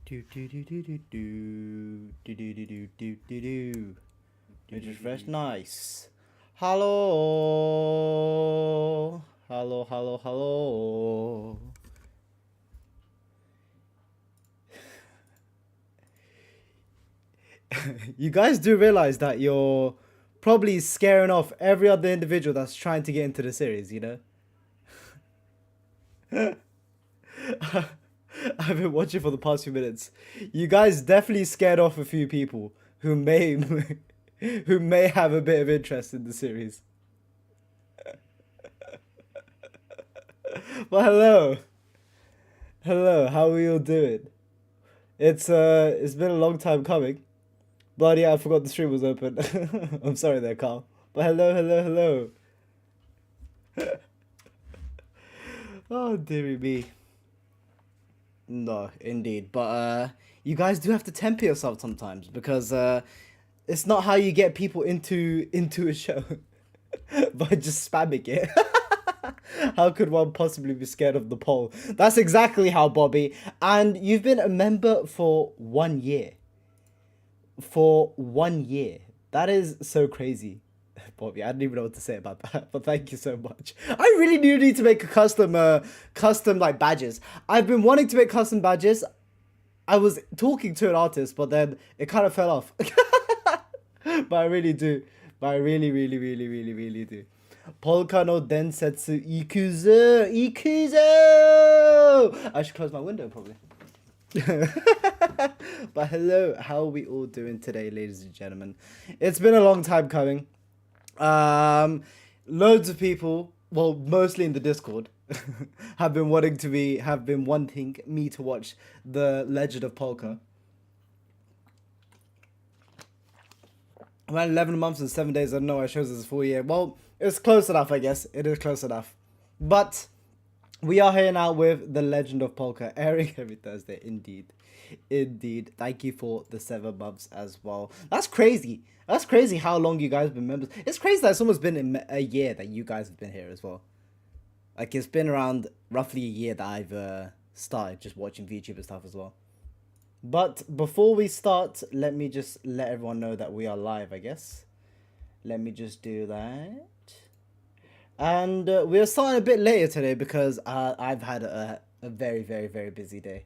Do do do do do do do do do do do do do. It is fresh, nice. Hello, hello, hello, hello. You guys do realize that you're probably scaring off every other individual that's trying to get into the series, you know? I've been watching for the past few minutes. You guys definitely scared off a few people who may who may have a bit of interest in the series. Well, hello. Hello, how are you all doing? It's been a long time coming. Bloody, I forgot the stream was open. I'm sorry there, Carl. But hello, hello, hello. Oh, dearie me. No, indeed. But you guys do have to temper yourself sometimes because it's not how you get people into a show by just spamming it. How could one possibly be scared of the poll? That's exactly how, Bobby. And you've been a member for 1 year. For 1 year. That is so crazy. Bobby, I don't even know what to say about that, but thank you so much. I really do need to make a custom like badges. I've been wanting to make custom badges. I was talking to an artist, but then it kind of fell off. But I really do. But I really, really, really, really, really do. Polka no densetsu ikuzo! Ikuzo! I should close my window, probably. But hello, how are we all doing today, ladies and gentlemen? It's been a long time coming. Loads of people, well, mostly in the Discord, have been wanting me to watch The Legend of Polka. Around 11 months and 7 days, I don't know, I chose this 4 year. Well, it's close enough, I guess. It is close enough. But we are here now with The Legend of Polka, airing every Thursday, indeed. Indeed. Thank you for the 7 months as well. That's crazy. That's crazy how long you guys have been members. It's crazy that it's almost been a year that you guys have been here as well. Like, it's been around roughly a year that I've started just watching VTuber stuff as well. But before we start, let me just let everyone know that we are live, I guess. Let me just do that. And we're starting a bit later today because I've had a very, very, very busy day.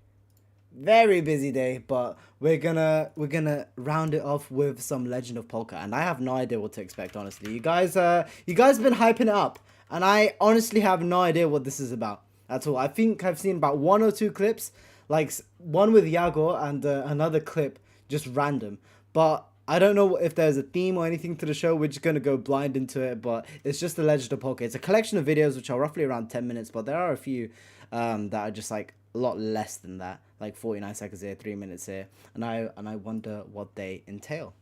Very busy day, but we're gonna round it off with some Legend of Polka, and I have no idea what to expect, honestly. You guys have been hyping it up, and I honestly have no idea what this is about at all. I think I've seen about 1 or 2 clips, like one with Yago and another clip just random, but I don't know if there's a theme or anything to the show. We're just gonna go blind into it, but it's just the Legend of Polka. It's a collection of videos which are roughly around 10 minutes, but there are a few that are just like a lot less than that, like 49 seconds here, 3 minutes here, and I wonder what they entail.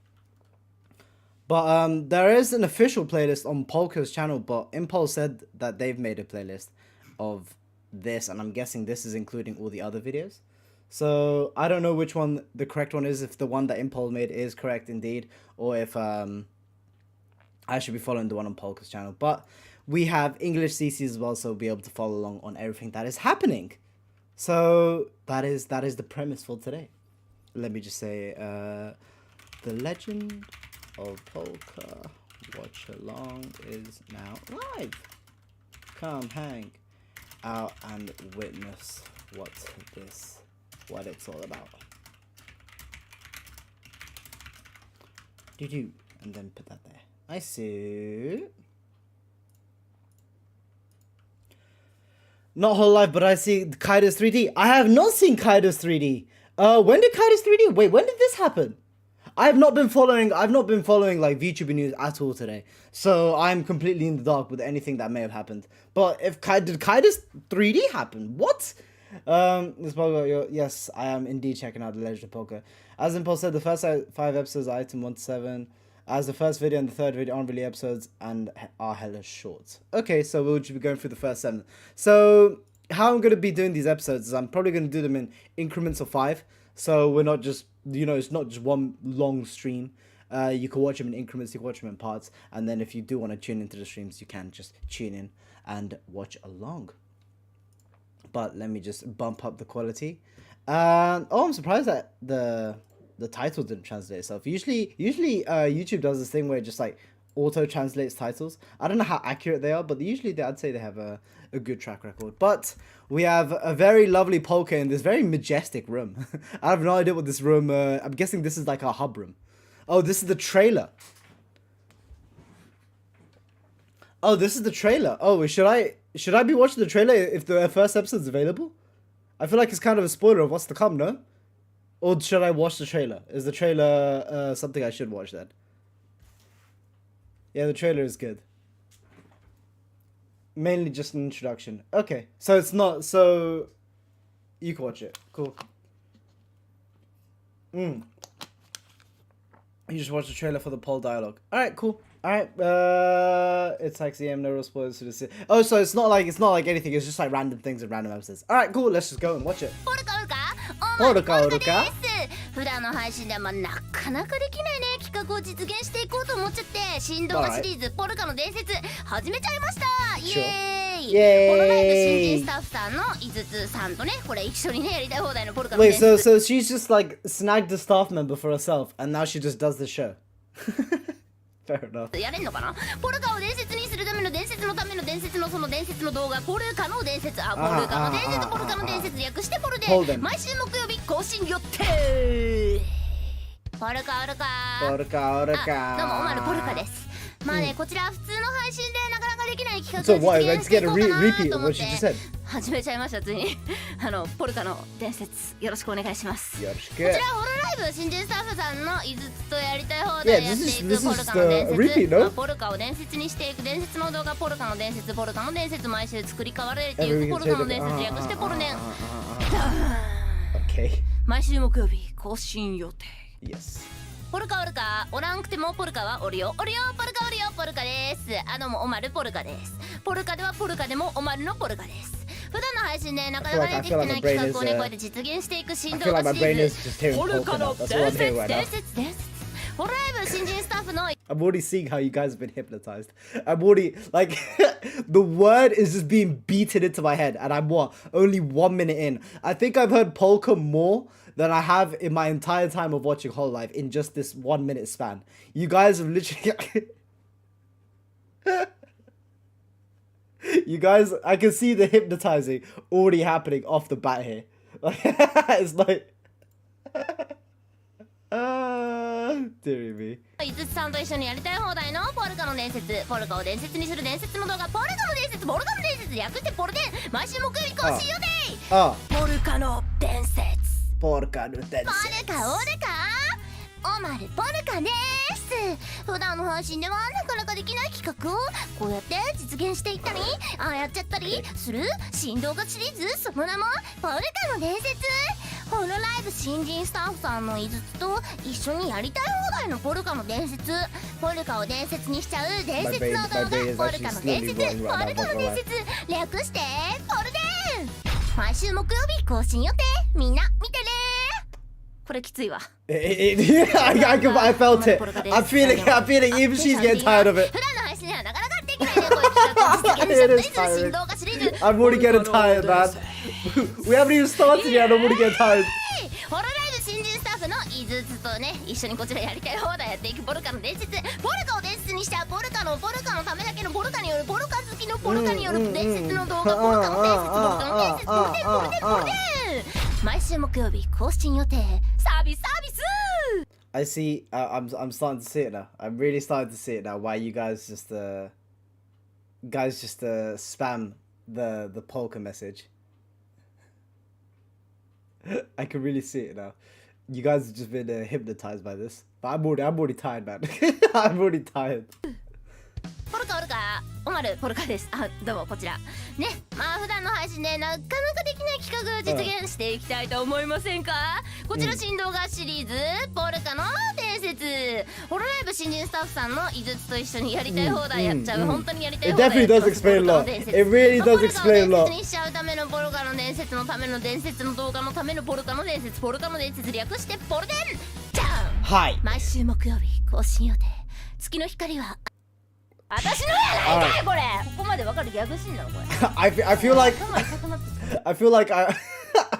But there is an official playlist on Polka's channel, but Impulse said that they've made a playlist of this, and I'm guessing this is including all the other videos. So I don't know which one the correct one is, if the one that Impulse made is correct indeed, or if I should be following the one on Polka's channel. But we have English CC as well, so we'll be able to follow along on everything that is happening. So that is the premise for today. Let me just say, The Legend of Polka Watchalong is now live. Come hang out and witness what it's all about. Do and then put that there. I see. Not whole life, but I see Kaido's 3D. I have not seen Kaido's 3D. When did Kaido's 3D? Wait, when did this happen? I've not been following like VTuber news at all today. So I'm completely in the dark with anything that may have happened. But did Kaido's 3D happen? What? Yes, I am indeed checking out The Legend of Polka. As Impulse said, the first 5 episodes are item 1 to 7. As the first video and the third video aren't really episodes and are hella short. Okay, so we'll just be going through the first 7. So how I'm going to be doing these episodes is I'm probably going to do them in increments of 5. So we're not just, it's not just one long stream. You can watch them in increments, you can watch them in parts. And then if you do want to tune into the streams, you can just tune in and watch along. but let me just bump up the quality. I'm surprised that the title didn't translate itself. Usually YouTube does this thing where it just like auto translates titles. I don't know how accurate they are, but I'd say they have a good track record. But we have a very lovely polka in this very majestic room. I have no idea what this room. I'm guessing this is like our hub room. Oh, this is the trailer. Oh, this is the trailer. Oh, should I be watching the trailer if the first episode's available? I feel like it's kind of a spoiler of what's to come, no? Or should I watch the trailer? Is the trailer something I should watch then? Yeah, the trailer is good. Mainly just an introduction. Okay, so it's not, so you can watch it. Cool. You just watch the trailer for the poll dialogue. Alright, cool. Alright, it's like CM, no real spoilers to this. Oh, so it's not like anything, it's just like random things and random episodes. Alright, cool, let's just go and watch it. Polka. 普段の配信ではなかなかできないね企画を実現していこうと思っちゃって振動画シリーズポルカの伝説始めちゃいましたイエーイホロライブ新人スタッフさんの井筒さんとねこれ一緒にねやりたい放題のポルカの伝説 Wait, so she's just like snagged a staff member for herself and now she just does the show. Fair enough. やれんのかなポルカを伝説にするための伝説のための伝説のその伝説の動画ポルカの伝説ポルカの伝説ポルカの伝説略してポルで毎週木曜日更新予定ポルカどうもおまるポルカですまあねこちら普通の配信でなかなかできない企画を実現していこうかなと思って始めちゃいましたついにポルカの伝説よろしくお願いしますこちらホロライブ新人スタッフさんの井筒とやりたい放題やっていくポルカの伝説ポルカを伝説にしていく伝説の動画ポルカの伝説毎週作り変われていくポルカの伝説略してポルネン毎週木曜日更新予定ポルカおらんくてもポルカはおるよポルカですどうもおまるポルカですポルカではポルカでもおまるのポルカです普段の配信でなかなかできてない企画をねこうやって実現していく振動画シリーズポルカの伝説ホロライブ新人スタッフの I'm already seeing how you guys have been hypnotized. I'm already, like, the word is just being beaten into my head. And I'm only 1 minute in. I think I've heard polka more than I have in my entire time of watching Whole Life in just this 1 minute span. You guys have literally... You guys, I can see the hypnotizing already happening off the bat here. It's like... dear me. 井筒さんと一緒にやりたい放題のポルカの伝説ポルカを伝説にする伝説の動画ポルカの伝説略してポルデン毎週木曜日更新予定ポルカの伝説おまるポルカです普段の配信ではなかなかできない企画をこうやって実現していったりやっちゃったりする新動画シリーズその名もポルカの伝説ホロライブ新人スタッフさんの井筒と一緒にやりたい放題のポルカの伝説ポルカを伝説にしちゃう伝説の動画ポルカの伝説略してポルデン毎週木曜日更新予定みんな見てねこれきついわ I felt it. I'm feeling even she's getting tired of it. 普段の配信ではなかなかできないねこういう企画を実現したという新動画シリーズ I'm already getting tired, man. We haven't even started yet. I'm already getting tired. ホロライブ新人スタッフの井筒とね一緒にこちらやりたい放題やっていくポルカの伝説ポルカを伝説にしたポルカのためだけのポルカによるポルカ好きのポルカによる伝説の動画ポルカの伝説ポルデン毎週木曜日更新予定サービス I see. I'm starting to see it now. I'm really starting to see it now. Why you guys just spam the polka message. I can really see it now. You guys have just been hypnotized by this. But I'm already tired, man. I'm already tired. ポルカおまるポルカですどうもこちらね普段の配信でなかなかできない企画を実現していきたいと思いませんかこちら新動画シリーズポルカの伝説ホロライブ新人スタッフさんの井筒と一緒にやりたい放題やっちゃう本当にやりたい放題 It definitely does explain a lot. It really does explain a lot. ポルカを伝説にしちゃうためのポルカの伝説のための伝説の動画のためのポルカの伝説略してポルデンじゃんはい毎週木曜日更新予定月の光は私のやないかいこれここまでわかるギャグシーンなのこれI feel like I feel like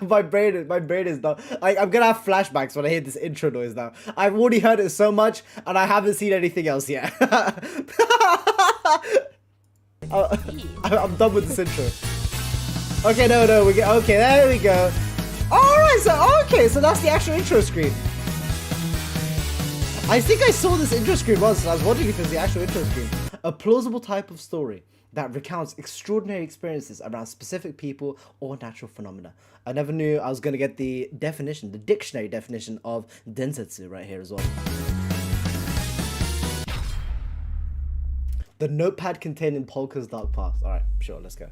my brain is not like I'm gonna have flashbacks when I hear this intro noise now. I've already heard it so much and I haven't seen anything else yet. I'm done with this intro. Okay, no, we get okay. There we go. All right, so that's the actual intro screen. I think I saw this intro screen once, and I was wondering if it's the actual intro screen. A plausible type of story that recounts extraordinary experiences around specific people or natural phenomena. I never knew I was going to get the definition, the dictionary definition of densetsu right here as well. The notepad contained in Polka's dark past. Alright, sure, let's go.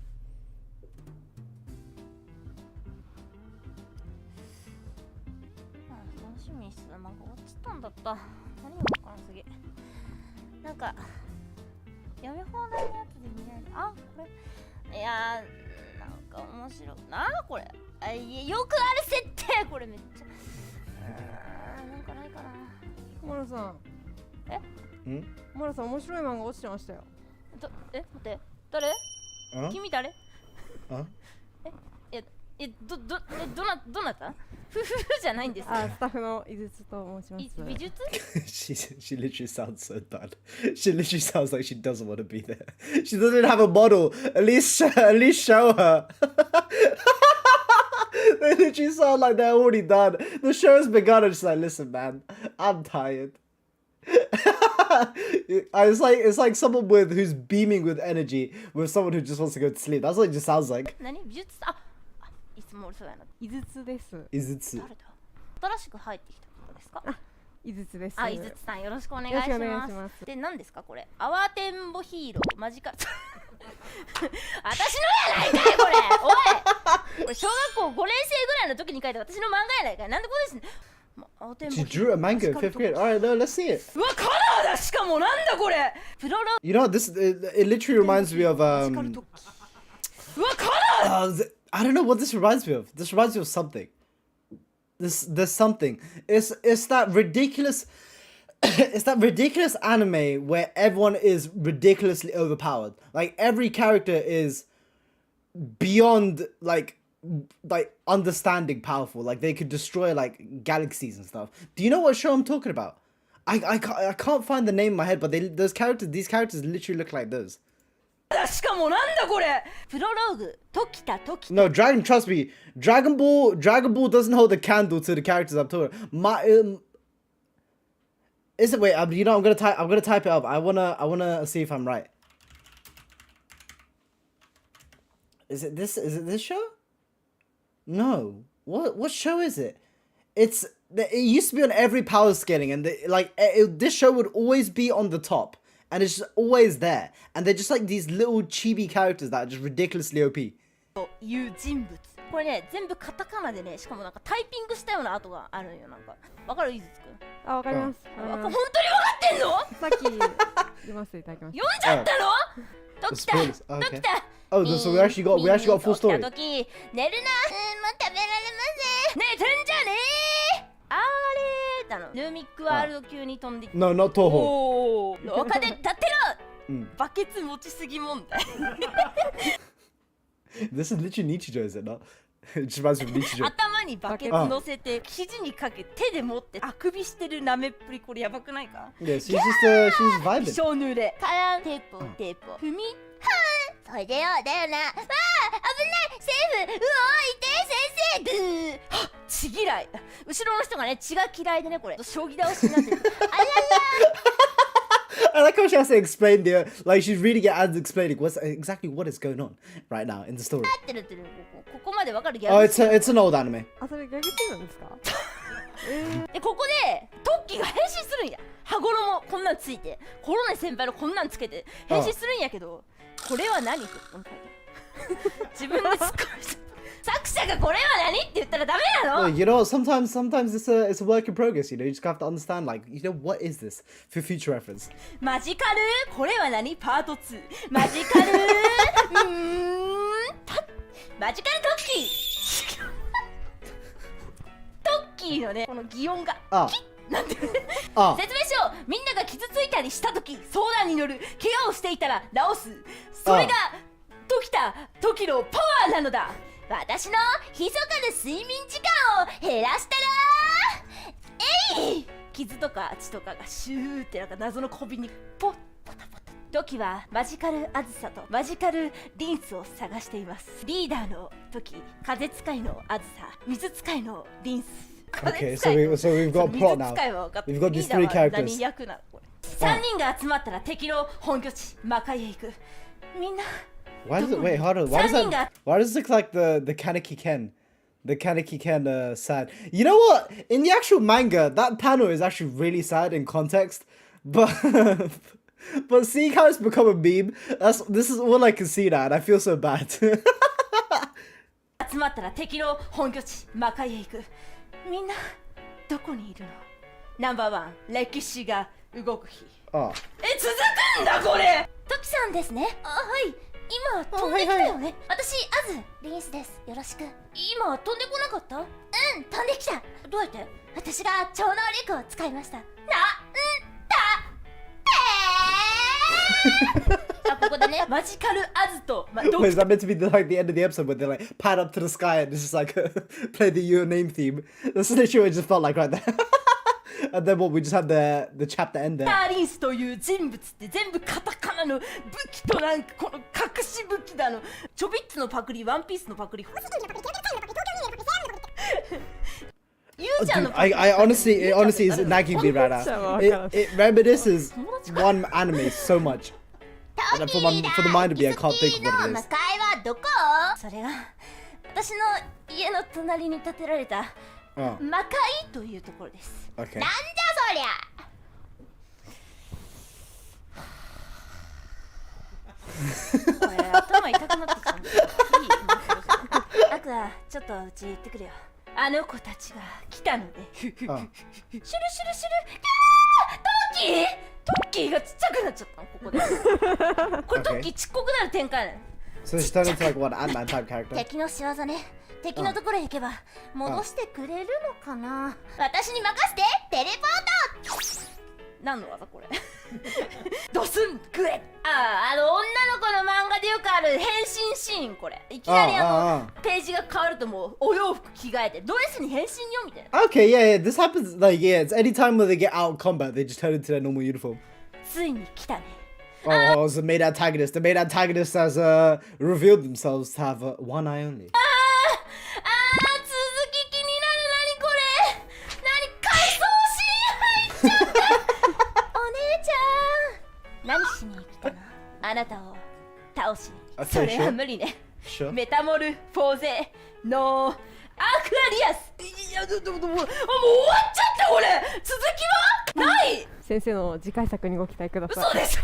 She literally sounds so bad. She literally sounds like she doesn't want to be there. She doesn't even have a model. At least show her. They literally sound like they're already done. The show's begun and she's like, listen man, I'm tired. It's like someone who's beaming with energy with someone who just wants to go to sleep. That's what it just sounds like. 井筒です。井筒。誰だ？新しく入ってきた方ですか？井筒です。井筒さんよろしくお願いします。で何ですかこれ？アワテンボヒーローマジカル。私のやないかいこれ。おい。これ小学校5年生ぐらいの時に書いた私の漫画やないかい。なんでこれですね。She drew a manga in 5th grade. Alright, no, let's see it. You know, it literally reminds me of I don't know what this reminds me of. This reminds me of something. There's something. It's that ridiculous it's that ridiculous anime where everyone is ridiculously overpowered. Like every character is beyond like understanding powerful. Like they could destroy like galaxies and stuff. Do you know what show I'm talking about? I can't find the name in my head, but these characters literally look like those. No, trust me, Dragon Ball doesn't hold a candle to the characters I'm talking about. Is it wait, you know I'm gonna type it up. I wanna see if I'm right. Is it this show? No. What show is it? It used to be on every power scaling, and this show would always be on the top, and it's just always there, and they're just like these little chibi characters that are just ridiculously OP. これね全部カタカナでねしかもなんかタイピングしたような跡があるんよなんかわかる井筒くんあわかります本当にわかってんのさっき読ませていただきました読んじゃったのときたときた Oh, so we actually got a full story. 寝るなもう食べられませんねえてんじゃねえあれだのルーミックワールド級に飛んで No, not Toho. 廊下で立ってろバケツ持ちすぎ問題 This is literally Nichijou, is it not? It just reminds me of Nichijou. 頭にバケツ乗せて肘にかけ手で持ってあくびしてるなめっぷりこれやばくないか Yeah, she's vibing. 小濡れカランテープ踏みそれでよだよなわあ危ないセーフうおいて先生グーはっ血嫌い後ろの人がね血が嫌いでねこれ将棋倒しになってるあららI like how she has to explain like she's reading it and explaining exactly what is going on right now in the story. Oh, it's an old anime. あ、それギャグチームですか？でここでトッキーが変身するんや。羽衣こんなんついて、コロネ先輩のこんなんつけて変身するんやけど、これは何？自分で突っ込みした。作者がこれは何って言ったらダメなの You know, sometimes it's a work in progress, you know, you just have to understand, like, you know, what is this for future reference? マジカルこれは何パート2マジカルマジカルトッキートッキーのね、この擬音がなんて説明しようみんなが傷ついたりしたとき相談に乗る怪我をしていたら治すそれが時のパワーなのだ私の密かな睡眠時間を減らしたらえい。傷とか血とかがシューってなんか謎の小瓶にポッポタポタ。トキはマジカルアズサとマジカルリンスを探しています。リーダーのトキ、風使いのアズサ、水使いのリンス。Okay, so we've got plot now. We've got these three characters. 3人が集まったら敵の本拠地魔界へ行く。みんな Why does it wait, hold on, why does it look like the Kaneki Ken? The Kaneki Ken sad. You know what? In the actual manga, that panel is actually really sad in context. But but seeing how it's become a meme, this is all I can see now, and I feel so bad. 集まったら敵の本拠地魔界へ行く。みんなどこにいるの？ナンバーワン、歴史が動く日。あ、続くんだこれ。トキさんですね。あ、はい。今飛んできたよね。私アズリンスです。よろしく。今飛んでこなかった？うん、飛んできた。どうやって？私が超能力を使いました。ここでね、マジカルアズと、Wait, is that meant to be like the end of the episode where they like pan up to the sky and it's just like play the Your Name theme? That's literally what it just felt like right there. And then what, we just had the chapter end there. リンスという人物って全部カタカナの武器となんかこの隠し武器だの。チョビッツのパクリ、ワンピースのパクリ。I honestly, it honestly is nagging me right now. It reminisces one anime so much. And for the mind to be, I can't think of what it is. それが私の家の隣に建てられた魔界というところです。なんじゃそりゃ。これ頭痛くなってきたんだよ。アクア、ちょっとうち行ってくるよ。あの子たちが来たので。シュルシュルシュル。トッキーがちっちゃくなっちゃったの、ここで。これトッキーちっこくなる展開なの。So she's turned into like what, Ant-Man type character? 敵の仕業ね。敵のところへ行けば戻してくれるのかな。私に任せて。テレポート。何の技これ。ドスングレ。女の子の漫画でよくある変身シーン。これいきなりページが変わるともうお洋服着替えてドレスに変身よみたいな。Okay, yeah, this happens like it's any time when they get out of combat, they just turn into their normal uniform. ついに来たね。Oh, it's the main antagonist. The main antagonist has revealed themselves to have one eye only. 何しに来たの？あなたを倒しに。それは無理ね。メタモルフォーゼのアクアリアス。いや、もう終わっちゃったこれ。続きはない。先生の次回作にご期待ください。そうです。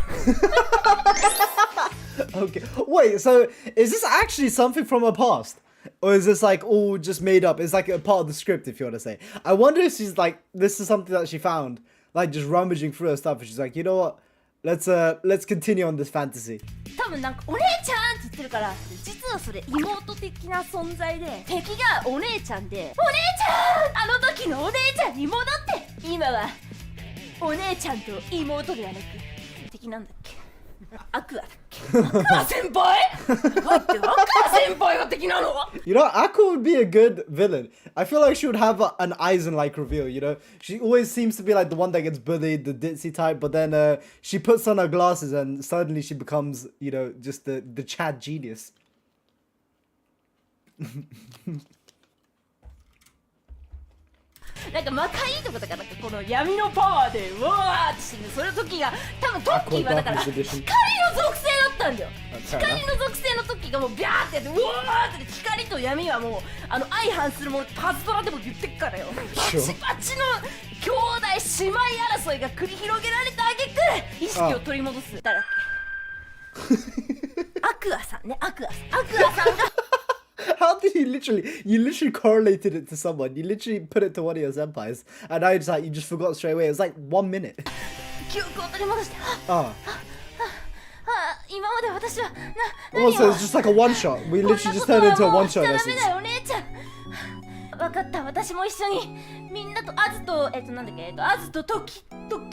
Okay, wait, so is this actually something from her past? Or is this like all just made up? It's like a part of the script, if you want to say. I wonder if she's like, this is something that she found, like just rummaging through her stuff, and she's like, you know what? Let's continue on this fantasy. 多分なんかお姉ちゃんって言ってるから、実はそれ妹的な存在で、敵がお姉ちゃんで、お姉ちゃん、あの時のお姉ちゃんに戻って。今はお姉ちゃんと妹ではなく敵なんだっけ。アクアだっけ。アクア先輩？待って、アクア先輩が敵なの？ You know, Aqua would be a good villain. I feel like she would have an Aizen-like reveal, you know? She always seems to be like the one that gets bullied, the ditzy type, but then she puts on her glasses and suddenly she becomes, you know, just the Chad genius. なんか魔界とかだからこの闇のパワーでうわーって死ぬ。その時が多分トッキーはだから光の属性だったんだよ。光の属性の時がもうビャーってやってうわーって光と闇はもう相反するものってパズドラでも言ってっからよ。バチバチの兄弟姉妹争いが繰り広げられた挙句意識を取り戻す。誰だっけ？アクアさんね。アクアさんがHow did you literally correlated it to someone? You literally put it to one of your senpais, and I just like you just forgot straight away. It was like 1 minute. 記憶を取り戻して。今まで私はAlso, it's just like a one shot. We literally just turned into a one shot. ダメだよお姉ちゃん。分かった、私も一緒にみんなとアズとなんだっけ、アズとトッキ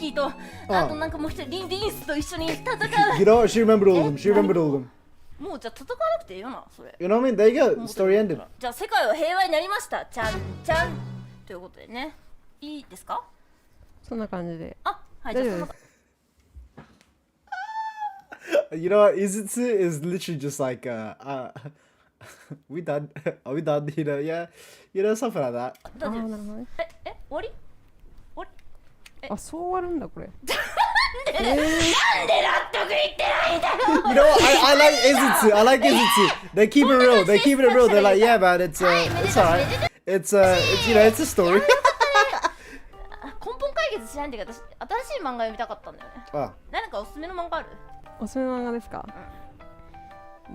ーとあとなんかもう一人リンスと一緒に戦う。You know what? She remembered all of them. She remembered all of them. もうじゃあ戦わなくていいよなそれ。 You know what I mean? There you go. Story ended. じゃあ世界は平和になりましたちゃんちゃんということでね。いいですか？そんな感じで。あ、はい、じゃあそんな。 You know what? Izutsu is literally just like, we done? Are we done? You know, yeah. You know, something like that. ああ、なるほどね。終わり？あ、そう終わるんだこれ。なんで納得いってないんだろう。 You know what? I like Izutsu. I like Izutsu. They keep it real. They keep it real. They're like, yeah, man, it's alright. It's you know, it's a story. 根本解決しないんだけど、私新しい漫画読みたかったんだよね。あ、何かおすすめの漫画ある？おすすめの漫画ですか？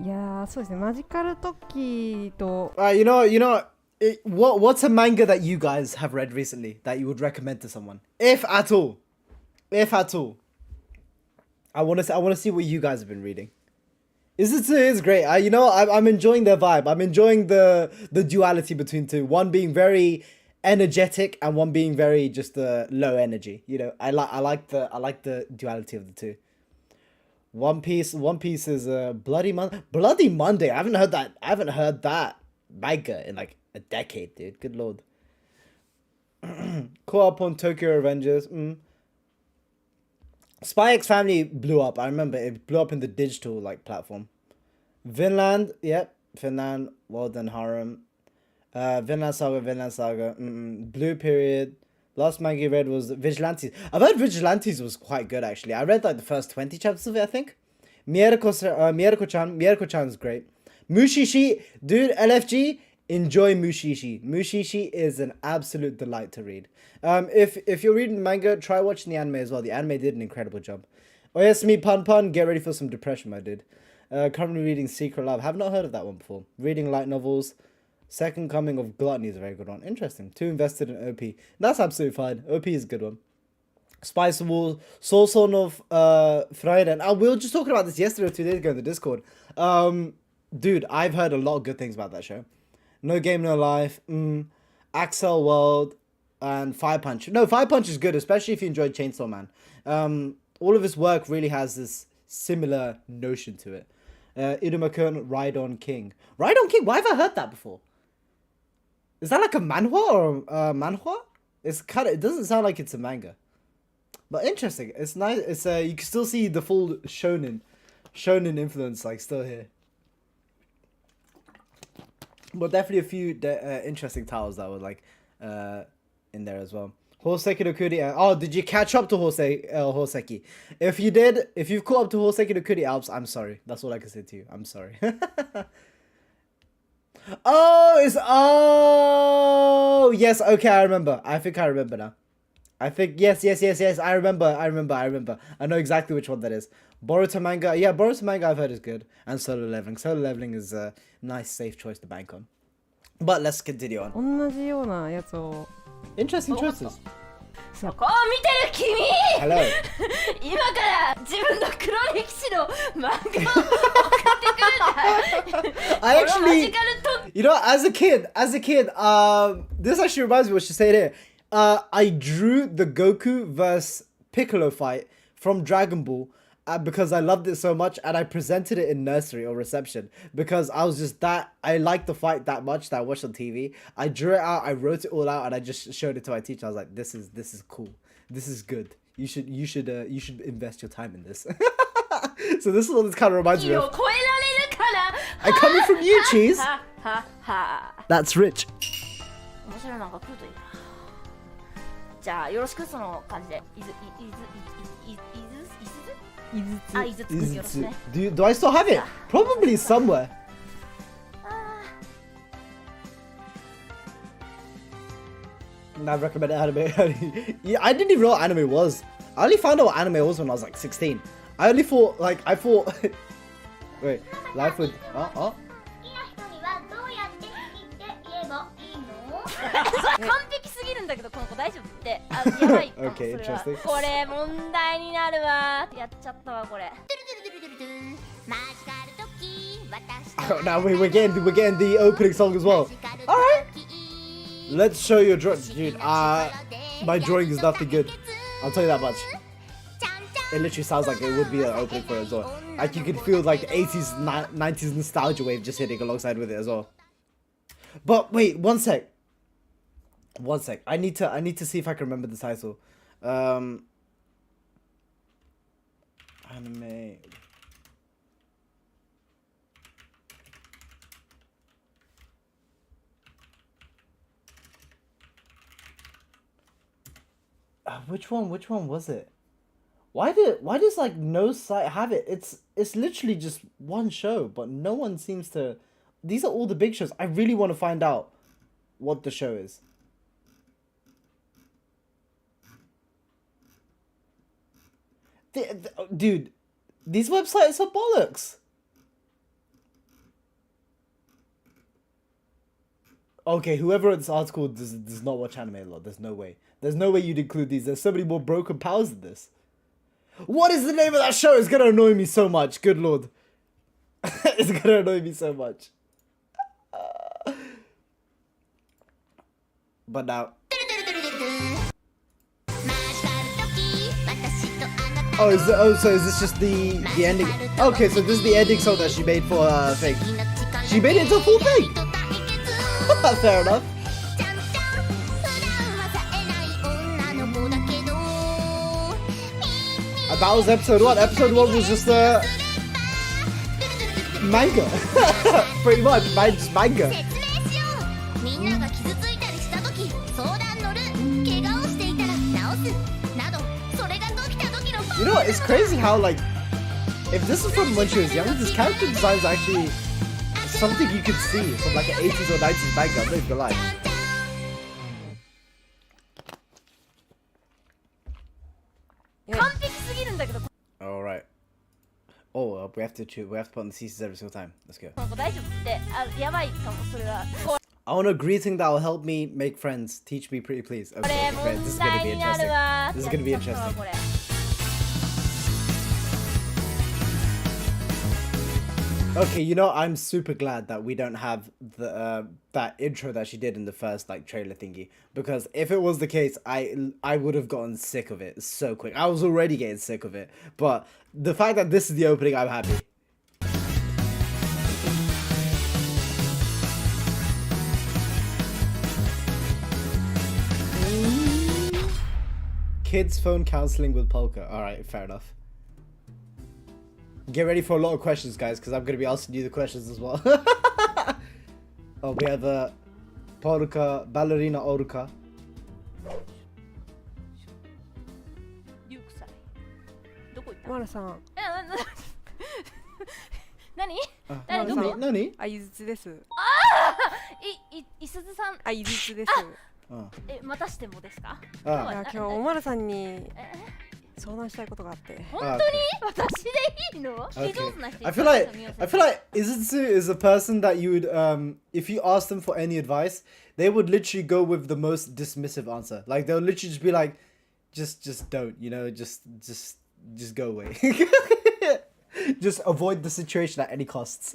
いやー、そうですね。マジカルトッキーと。you know, what's a manga that you guys have read recently that you would recommend to someone, if at all? If at all. I want to see what you guys have been reading. Izutsu is great. You know, I'm enjoying their vibe. I'm enjoying the duality between two. One being very energetic and one being very just low energy. You know, I like the duality of the two. One Piece is Bloody Monday. I haven't heard that manga in like a decade, dude. Good lord. Caught up on Tokyo Revengers. Spy X Family blew up. I remember it blew up in the digital like platform. Vinland, yep. Finland, well done, Harem. Vinland Saga. Blue Period. Last manga I read was Vigilantes. I've heard Vigilantes was quite good actually. I read like the first 20 chapters of it, I think. Mierko-chan is great. Mushishi, dude, LFG, enjoy Mushishi. Mushishi is an absolute delight to read. If you're reading manga, try watching the anime as well. The anime did an incredible job. Oyasumi Pan, get ready for some depression, my dude. Currently reading Secret Love. Have not heard of that one before. Reading light novels. Second Coming of Gluttony is a very good one. Interesting. Too invested in OP. That's absolutely fine. OP is a good one. Spice Wars, Soul Son of Freuden. We were just talking about this yesterday or 2 days ago in the Discord. Dude, I've heard a lot of good things about that show. No Game, No Life, Axel World, and Fire Punch. No, Fire Punch is good, especially if you enjoyed Chainsaw Man. All of his work really has this similar notion to it. Iruma-kun, Ride-on King. Ride-on King? Why have I heard that before? Is that like a manhwa or a manhwa? It doesn't sound like it's a manga. But interesting. It's nice. It's you can still see the full shonen influence like still here. But definitely a few interesting titles that were like in there as well. Hoseki no Kuri. Oh, did you catch up to Hoseki? If you did, if you've caught up to Hoseki no Kuri Alps, I'm sorry. That's all I can say to you. I'm sorry. Oh, yes. Okay, I remember. I think I remember now. I think yes. I remember. I know exactly which one that is. Boruto manga. Yeah, Boruto manga I've heard is good. And Solo Leveling. Solo Leveling is a nice, safe choice to bank on. But let's continue on. 同じようなやつを。Interesting choices. そこを見てる君 Hello. 今から自分の黒歴史の漫画を送ってくるんだ I actually, you know, as a kid, this actually reminds me what you said here. I drew the Goku versus Piccolo fight from Dragon Ball because I loved it so much, and I presented it in nursery or reception because I was just I liked the fight that much that I watched on TV. I drew it out, I wrote it all out, and I just showed it to my teacher. I was like, this is cool. This is good. You should invest your time in this. So this is what this kind of reminds me of. I coming from you, Cheese. That's rich. 面白いなんか来るといいな。じゃあよろしくその感じで。Do I still have it? Probably somewhere. I've recommended anime. Yeah, I didn't even know what anime was. I only found out what anime was when I was like 16. I thought wait, life with 完璧すぎるんだけどこの子大丈夫ってやばいかもそれはこれ問題になるわやっちゃったわこれ Oh, now we're getting the opening song as well. Alright. Let's show you a drawing. Dude, my drawing is nothing good. I'll tell you that much. it literally sounds like it would be an opening for it as well. Like you could feel like the 80s, 90s nostalgia wave just hitting alongside with it as well. But wait, one sec. I need to see if I can remember the title. Anime. Which one was it? Why does like no site have it? It's literally just one show, but no one seems to. These are all the big shows. I really want to find out what the show is. Dude, these websites are bollocks. Okay, whoever wrote this article does not watch anime a lot. There's no way. There's no way you'd include these. There's so many more broken powers than this. What is the name of that show? It's gonna annoy me so much. Good lord. It's gonna annoy me so much. But now. So is this just the ending? Okay, so this is the ending song that she made for Fake. She made it into a full thing. Fair enough. And that was episode 1. Episode 1 was just manga. Pretty much, just manga. You know what, it's crazy how like, if this is from when she was young, this character design is actually something you could see from like an 80s or 90s manga, I'm not even gonna lie. Alright. Oh, we have to put on the CCs every single time. Let's go. I want a greeting that will help me make friends. Teach me pretty please. Okay, this is gonna be interesting. This is gonna be interesting. Okay, you know, I'm super glad that we don't have the that intro that she did in the first like trailer thingy, because if it was the case, I would have gotten sick of it so quick. I was already getting sick of it, but the fact that this is the opening, I'm happy. Kids phone counseling with Polka. All right, fair enough. Get ready for a lot of questions, guys, because I'm going to be asking you the questions as well. Oh, we have a Polka, ballerina Oruka. マルさん。何？誰どこ？何？あ、井筒です。いすずさん。あ、井筒です。またしてもですか？いや、今日おまるさんに相談したいことがあって。本当に？私でいいの？上手な人。I feel like Izutsu is a person that you would if you ask them for any advice, they would literally go with the most dismissive answer. Like they'll literally just be like, just don't, you know, just go away. Just avoid the situation at any costs.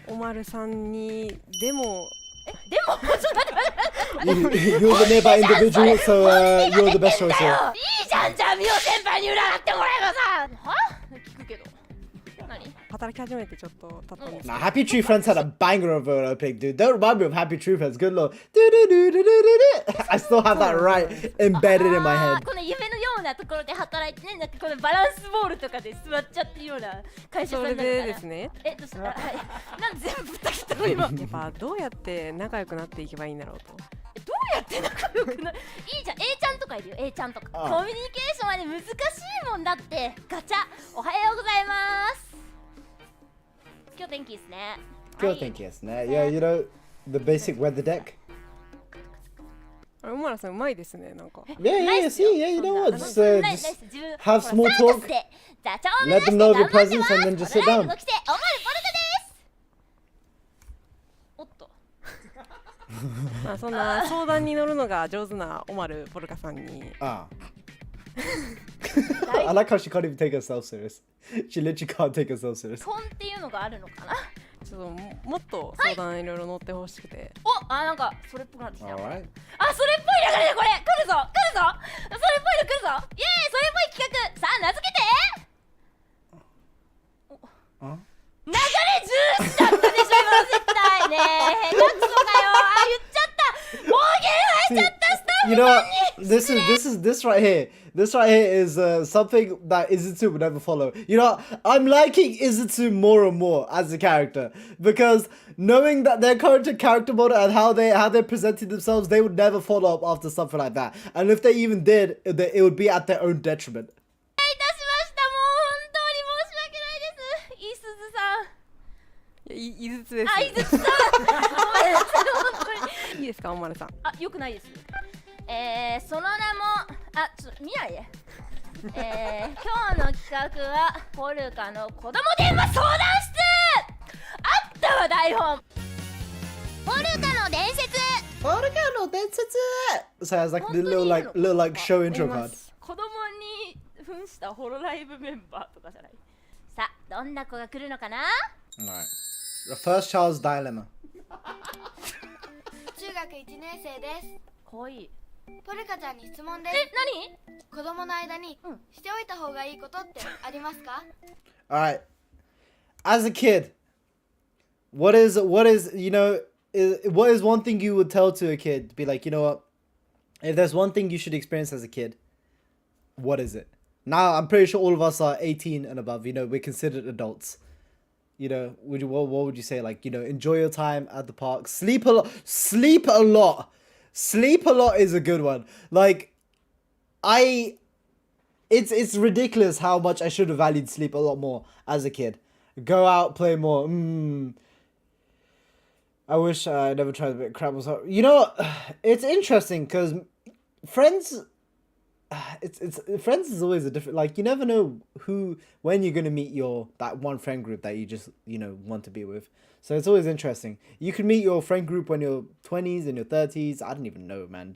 おまるさんにでも You're the nearby individual, so you're the best choice here. いいじゃん、じゃあミオ先輩に占ってもらえばさ。は？聞くけど。何？働き始めてちょっと経ったんです。Nah, Happy Tree Friends had a banger of an opening, dude. Don't remind me of Happy Tree Friends. Good lord. I still have that right embedded in my head. この夢のようなところで働いてね、なんかこのバランスボールとかで座っちゃってるような会社さんだから。それでですね。どうした？はい。なんで全部たきたの今。やっぱどうやって仲良くなっていけばいいんだろうと。どうやって仲良くなる？いいじゃん、A ちゃんとかいるよ、A ちゃんとか。コミュニケーションはね難しいもんだって。ガチャ。おはようございます。今日天気ですね。今日天気ですね。Yeah, you know the basic weather deck. あれ、おまらさんうまいですね、なんか。Yeah, see, yeah, you know what? Just have small talk. Let them know of your presence and then just sit down. まあそんな相談に乗るのが上手なおまるポルカさんに。I like how she can't even take herself serious. She literally can't take herself serious. トンっていうのがあるのかな。ちょっともっと相談いろいろ乗ってほしくて。お、なんかそれっぽくなってきた。 Alright. それっぽい流れだこれ。来るぞ来るぞ。それっぽいの来るぞ。イエーイ、それっぽい企画。さあ名付けて。流れ重視だったでしょ今の絶対ね。下手くそかよ。言っちゃった。暴言吐いちゃった。スタッフ You know さん what? に。 This right here. This right here is something that Izutsu would never follow. You know, I'm liking Izutsu more and more as a character because knowing that their current character model and how they presented themselves, they would never follow up after something like that. And if they even did, it would be at their own detriment. いたしました。もう本当に申し訳ないです。いすずさん。いずつです。いずつさん。いいですか、おまるさん。よくないです。その名もちょっと見ないで。今日の企画はポルカの子供電話相談室。あったわ台本。ポルカの伝説。Polka no densetsu. So it has like the little like show intro card. 子供に扮したホロライブメンバーとかじゃない。さあどんな子が来るのかな。 Alright. The first child's dilemma. 中学1年生です。かわいい。ポルカちゃんに質問です。何？子供の間にしておいた方がいいことってありますか？ Alright. As a kid, what is what is one thing you would tell to a kid? Be like, you know what? If there's one thing you should experience as a kid, what is it? Now, I'm pretty sure all of us are 18 and above. You know, we're considered adults. You know, what would you say? Like, you know, enjoy your time at the park. Sleep a lot. Sleep a lot. Sleep a lot is a good one. Like, it's ridiculous how much I should have valued sleep a lot more as a kid. Go out, play more. I wish I never tried a bit of crap. You know, it's interesting because friends. Friends is always a different. Like, you never know when you're gonna meet that one friend group that you just want to be with. So it's always interesting. You can meet your friend group when you're 20s and your 30s. I don't even know, man.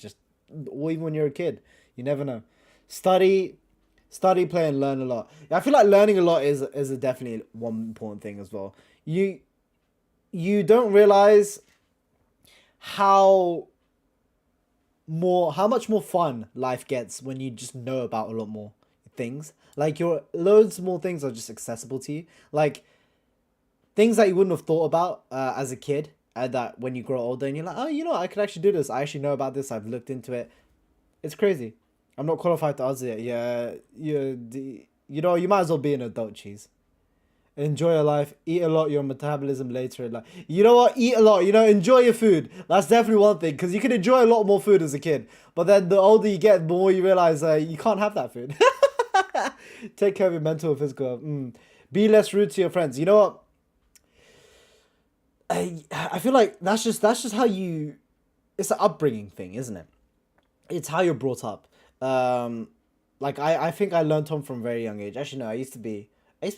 Or even when you're a kid, you never know. Study, play, and learn a lot. I feel like learning a lot is a definitely one important thing as well. You don't realize how much more fun life gets when you just know about a lot more things. Like, loads more things are just accessible to you. Like, things that you wouldn't have thought about as a kid, and that when you grow older and you're like, oh, I could actually do this. I actually know about this. I've looked into it. It's crazy. I'm not qualified to answer it. You might as well be an adult, cheese. Enjoy your life. Eat a lot. Your metabolism later in life. You know what? Eat a lot. Enjoy your food. That's definitely one thing. Because you can enjoy a lot more food as a kid. But then the older you get, the more you realize you can't have that food. Take care of your mental and physical health. Be less rude to your friends. You know what? I feel like that's just how you... It's an upbringing thing, isn't it? It's how you're brought up. Like, I think I learned from a very young age. Actually, no, I used to be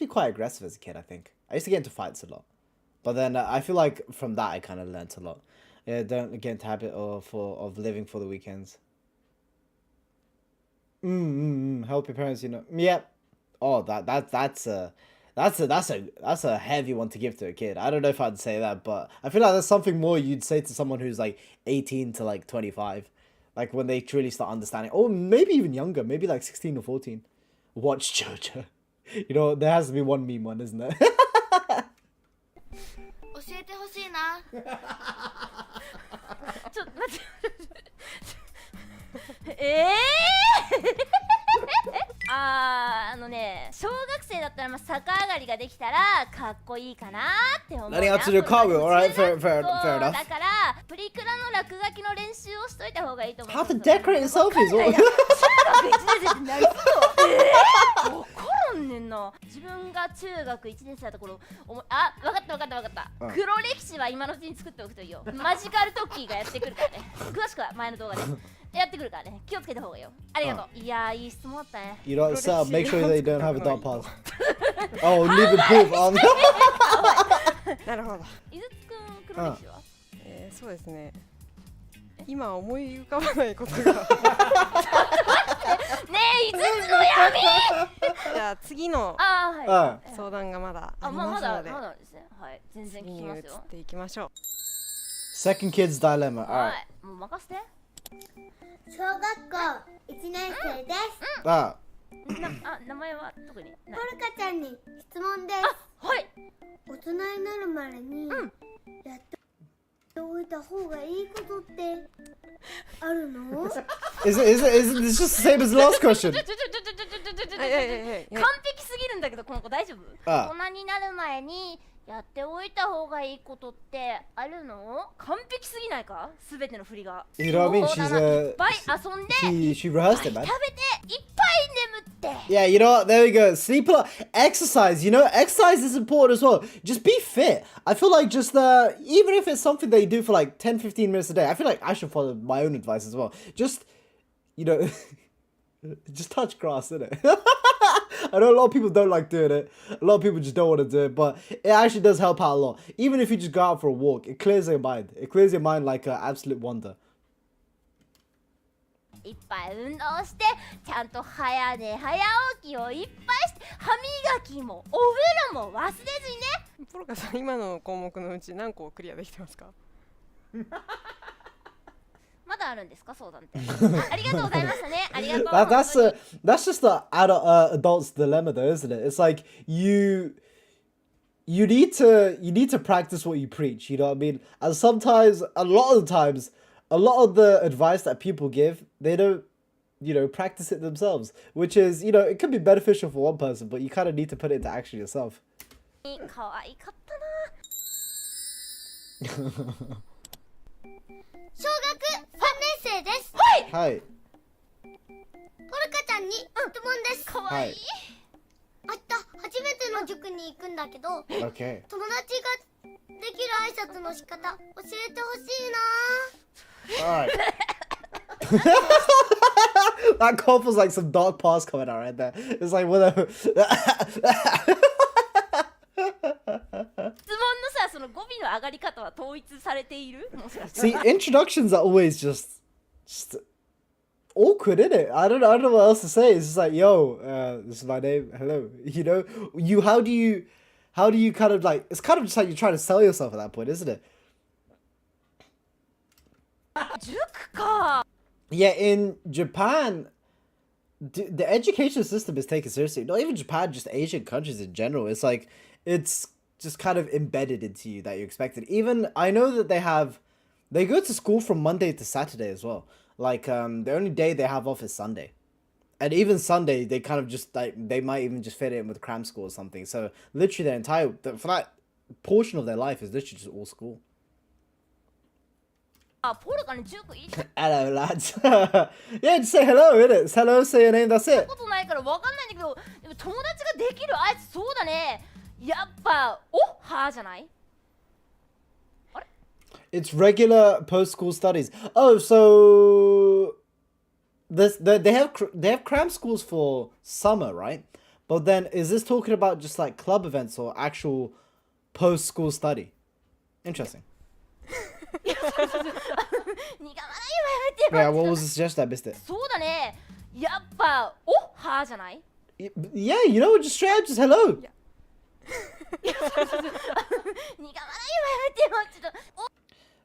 quite aggressive as a kid, I think. I used to get into fights a lot. But then I feel like from that I kind of learnt a lot. Yeah, don't get into the habit of living for the weekends. Help your parents, Yeah. Oh, that's a heavy one to give to a kid. I don't know if I'd say that, but I feel like that's something more you'd say to someone who's like 18 to like 25. Like when they truly start understanding. Or maybe even younger, maybe like 16 or 14. Watch JoJo. There has to be one meme one, isn't there? 教えてほしいな。ちょっと待って小学生だったら逆上がりができたらかっこいいかなって思うな。 Learning how to do cartwheel, alright, fair enough. だからプリクラの落書きの練習をしといた方がいいと思う。 How to decorate selfies? 中学1年生って何するの？分からんねんな。自分が中学1年生だった頃分かった、黒歴史は今のうちに作っておくといいよ。マジカルトッキーがやってくるからね。詳しくは前の動画でやってくるからね。気をつけた方がいいよ。ありがとう。いやー、いい質問だったね。 You know, so make sure they don't have a dark past. Oh, leave it proof on. なるほど。いずつくん黒歴史は？そうですね。今思い浮かばないことが。え5つの闇じゃあ次のあはい相談がまだありまますので、だですねはい全然聞次に移っきますよていきましょう。 Second kid's dilemma. は Alright. いもう任せて小学校1年生です。名前は特にポルカちゃんに質問です。はい大人になるまでにやっておいた方がいいことってあるの？ Is it this just the same as the last question? 完はい璧すぎるんだけどこの子大丈夫大人になる前にやっておいた方がいいことってあるの完璧すぎないかすべての振りが You know what I mean? そうだないっぱい遊んで She rehearsed it, man. 食べていっぱい眠って Yeah, you know what? There we go. Sleep a lot. Exercise, you know, exercise is important as well. Just be fit. I feel like just even if it's something that you do for like 10-15 minutes a day, I feel like I should follow my own advice as well. Just, you know, just touch grass, innit? I know a lot of people don't like doing it. A lot of people just don't want to do it, but it actually does help out a lot. Even if you just go out for a walk, it clears your mind. It clears your mind like an absolute wonder. いっぱい運動してちゃんと早寝早起きをいっぱいして歯磨きもお風呂も忘れずにねポルカさん、今の項目のうち何個クリアできてますか？まだあるんですか相談ってありがとうございましたねありがとう That's just the adult's dilemma, though, isn't it? It's like you need to practice what you preach. You know what I mean? And sometimes, a lot of the times, a lot of the advice that people give, they don't, you know, practice it themselves. Which is, you know, it could be beneficial for one person, but you kind of need to put it into action yourself. 可愛かったな小学3年生です。はいポルカちゃんに質問です。可愛い明日初めての塾に行くんだけど、 Okay. 友達ができる挨拶の仕方教えてほしいな。 Alright. That cough was like some dark past coming out right there. It's like whatever. 質問のさその語尾の上がり方は統一されているもしかして See, introductions are always just awkward, isn't it? I don't know what else to say. It's just like, yo, this is my name. Hello. You know, how do you kind of like? It's kind of just like you're trying to sell yourself at that point, isn't it? 塾か Yeah, in Japan, the education system is taken seriously. Not even Japan, just Asian countries in general. It's like, it's just kind of embedded into you that you expected. Even, I know that they go to school from Monday to Saturday as well. Like, the only day they have off is Sunday. And even Sunday, they kind of just, like, they might even just fit it in with cram school or something. So, literally for that portion of their life is literally just all school. ポルカに塾行った Hello, lads. Yeah, just say hello, innit? Hello, say your name, that's it. ことないからわかんないんだけどでも友達ができるあいつそうだねやっぱおはじゃない It's regular post-school studies. Oh, so they have cram schools for summer, right? But then is this talking about just like club events or actual post-school study? Interesting. 苦笑いはやめて Yeah, what was the suggestion? I missed it. そうだねやっぱおはじゃない Yeah, you know, just straight up, just hello. 苦笑いはやめてちょっと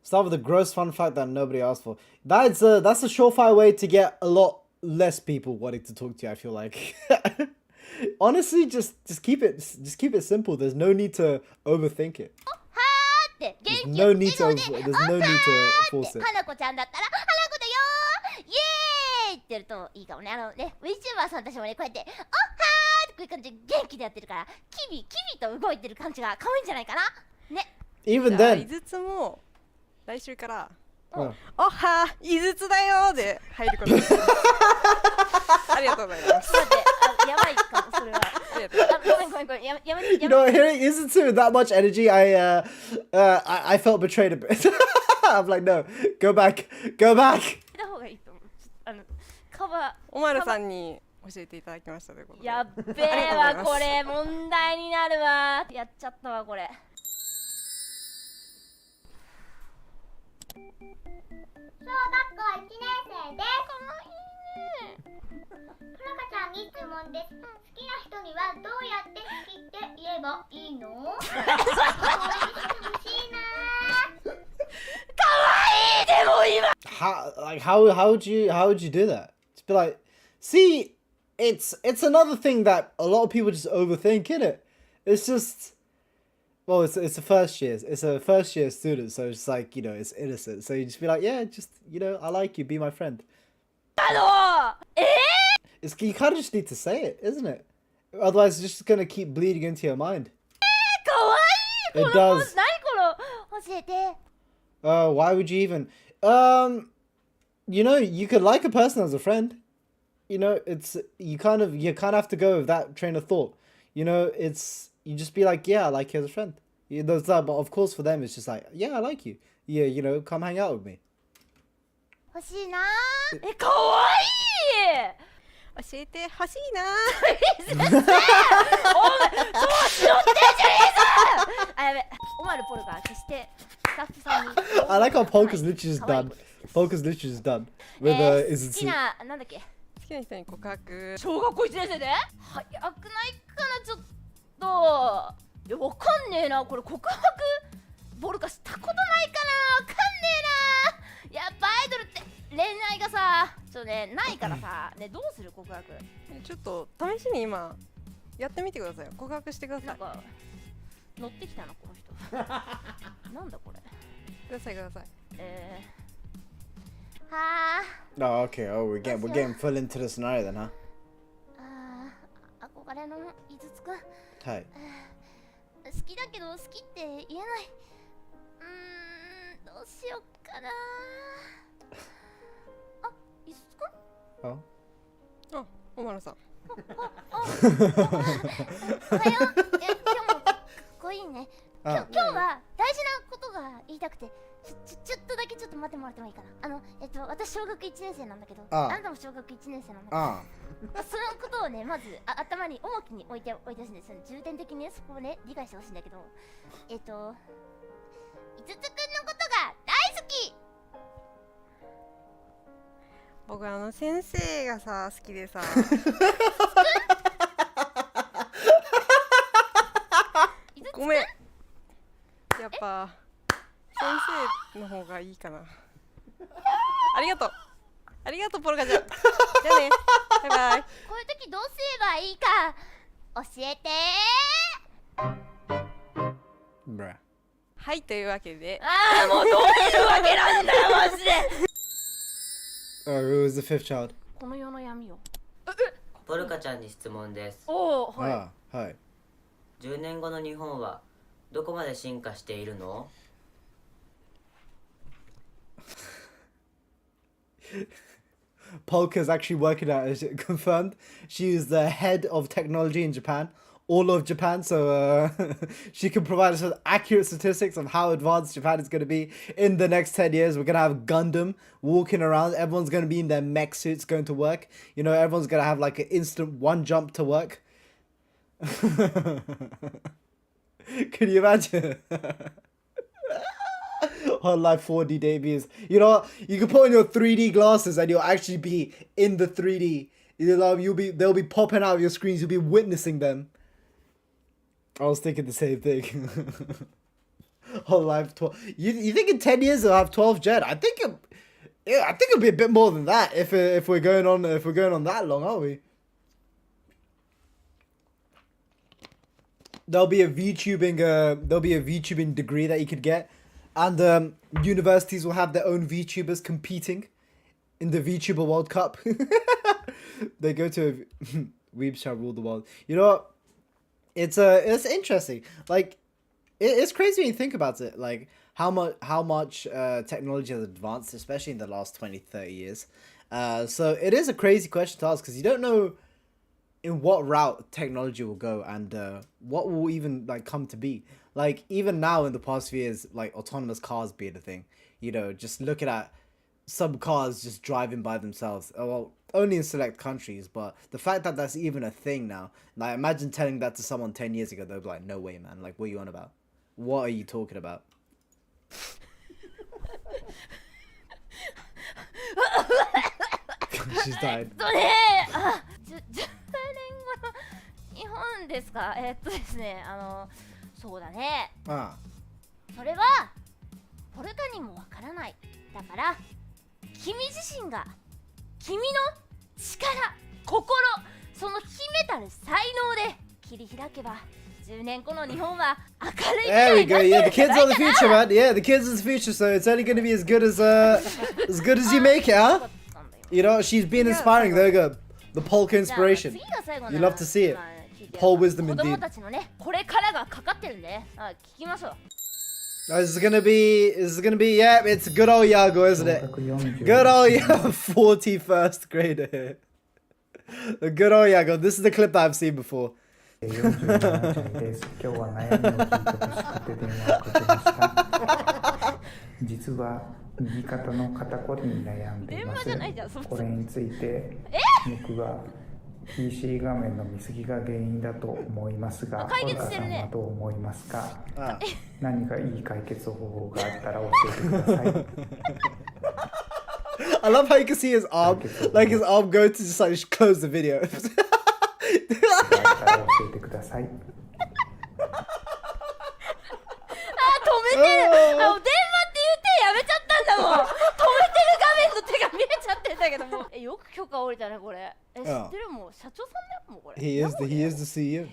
Start with a gross fun fact that nobody asked for. That's a surefire way to get a lot less people wanting to talk to you, I feel like. Honestly, just keep it simple. There's no need to overthink it. って元気 There's no need to force it. 花子ちゃんだったら花子だよイエーイって言ってるといいかもねVTuber さんたちもねこうやっておっはーってこういう感じで元気でやってるからキビと動いてる感じが可愛いんじゃないかなね Even じゃあ then. 井筒も来週からうんおは井筒だよーで入ることにありがとうございます待ってやばいかもそれはありがとうごめんやめ You know, hearing Izatu with that much energy, I felt betrayed a bit. I'm like, no, go back. た方がいいと思うカバおまるさんに教えていただきましたということでーやっべえわこれ問題になるわやっちゃったわこれ小学校1年生です。かわいいねちゃんに質問です。好きな人にはどうやって好きって言えばいいの？応援してほしいな。How would you do that? Just be like, see, it's another thing that a lot of people just overthink, innit? It's just, well, it's a first year student, so it's like, you know, it's innocent. So you just be like, yeah, just, you know, I like you, be my friend. You kind of just need to say it, isn't it? Otherwise, it's just gonna keep bleeding into your mind. It does. 何この教えて。 Why would you even? You know, you could like a person as a friend. You know, it's you kind of have to go with that train of thought. You know, you just be like, yeah, I like you as a friend. You know, but of course for them it's just like, yeah, I like you. Yeah, you know, come hang out with me. 欲しいな。かわいい。教えてほしいな。お前、調子乗ってんじゃねえぞ。あ、やべ。お前のポルカ消して、スタッフさんに。I like how Polka's literally just done. Polka's literally just done. With is 好きな、なんだっけ。好きな人に告白。小学校1年生で？早くないかな、ちょっと。いや、わかんねえな、これ告白。ポルカしたことないかな、わかんねえな。やっぱアイドルって恋愛がさ、ちょっとね、ないからさ、ね、どうする告白？ちょっと試しに今やってみてください。告白してください。なんか乗ってきたな、この人。なんだこれ。くださいください。はあ。Oh, okay. Oh, we're getting full into the scenario then, huh? あ、憧れの井筒くん。はい。好きだけど好きって言えない。どうしよっかな。あ、井筒くん？あ、おまるさん。おはよう。今日もかっこいいね。今日は大事なことが言いたくて、ちょっとだけちょっと待ってもらってもいいかな。私小学1年生なんだけど、あなたも小学1年生なんだけど、そのことをね、まず頭に重きに置いてほしいんですよ。重点的にね、そこをね、理解してほしいんだけど、井筒くんのことが大好き。僕先生がさ好きでさ。ごめん。やっぱ先生の方がいいかな。ありがとうポルカちゃん。じゃあね、バイバイ。こういう時どうすればいいか教えて。はい、というわけで。もうどういうわけなんだよ、マジで。Oh, who was the fifth child? この世の闇を。ポルカちゃんに質問です。おお、はい。はい。10年後の日本はどこまで進化しているのPolka's actually working out, is it confirmed? She is the head of technology in Japan, all of Japan, so she can provide us with accurate statistics of how advanced Japan is going to be in the next 10 years. We're going to have Gundam walking around. Everyone's going to be in their mech suits going to work. You know, everyone's going to have like an instant one jump to work. Can you imagine? On like 4D debuts. You know what? You can put on your 3D glasses and you'll actually be in the 3D. They'll be popping out of your screens. You'll be witnessing them. I was thinking the same thing. Whole life 12. You think in 10 years they'll have 12 Gen? I think it'll be a bit more than that if we're going on that long, aren't we? There'll be a VTubing degree that you could get, and universities will have their own VTubers competing in the VTuber World Cup. They go to Weebs shall rule the world. You know what? It's interesting. Like, it's crazy when you think about it. Like how much technology has advanced, especially in the last 20-30 years. So it is a crazy question to ask because you don't know in what route technology will go and what will even like come to be. Like even now in the past few years, like autonomous cars being a thing. You know, just looking at some cars just driving by themselves. Well, only in select countries, but the fact that that's even a thing now, like imagine telling that to someone 10 years ago, they'll be like, no way, man, like what are you on about? What are you talking about? she's died. あ、10年後の日本ですか。ですね、そうだね。それはポルカにもわからない。だから君自身が君の力、心、その秘めたる才能で切り開けば10年後の日本は明るい There we 未来 go. にな Yeah, って the るんじゃ kids ない are the かな。 future, man. Yeah, the kids are the future, so it's only going to be as good as you make it, huh? You know, she's been inspiring. There you go. The Polka じゃあ inspiration. 次が最後なら You love to see it. まあ聞いてよ Paul wisdom 子供 indeed. たちのね、これからがかかってるんで、聞きましょう。This is gonna be, yeah, it's good old Yago, isn't it? Good old Yago, 41st grader here. The good old Yago. This is the clip that I've seen before. 47歳です。今日は悩みを聞いてほしくて電話をかけました。実は右肩の肩こりに悩んでいます。これについて僕は PC 画面の見過ぎが原因だと思いますが、ポルカさんはどう思いますか？何かいい解決方法があったら教えてください。I love how you can see his arm, like his arm go to just like close the video. 教えてください。止めてる。電話って言ってやめちゃったんだもん。止めてる画面の手が見えちゃってんだけども。よく許可下りたねこれ。知ってる？もう社長さんだよもうこれ。He is the CEO.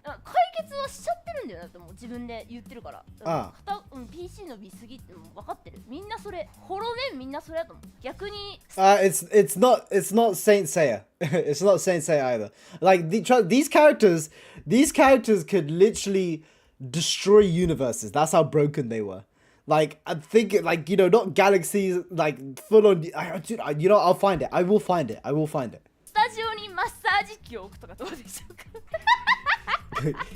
解決はしちゃってるんだよなってもう自分で言ってるから。PC の見過ぎってもう分かってる。みんなそれ。ホロメンみんなそれだと思う。逆に。It's not Saint Seiya. It's not Saint Seiya either. Like these characters could literally destroy universes. That's how broken they were. Like I think like not galaxies like full on. I'll find it. I will find it. スタジオにマッサージ機を置くとかどうでしょうか。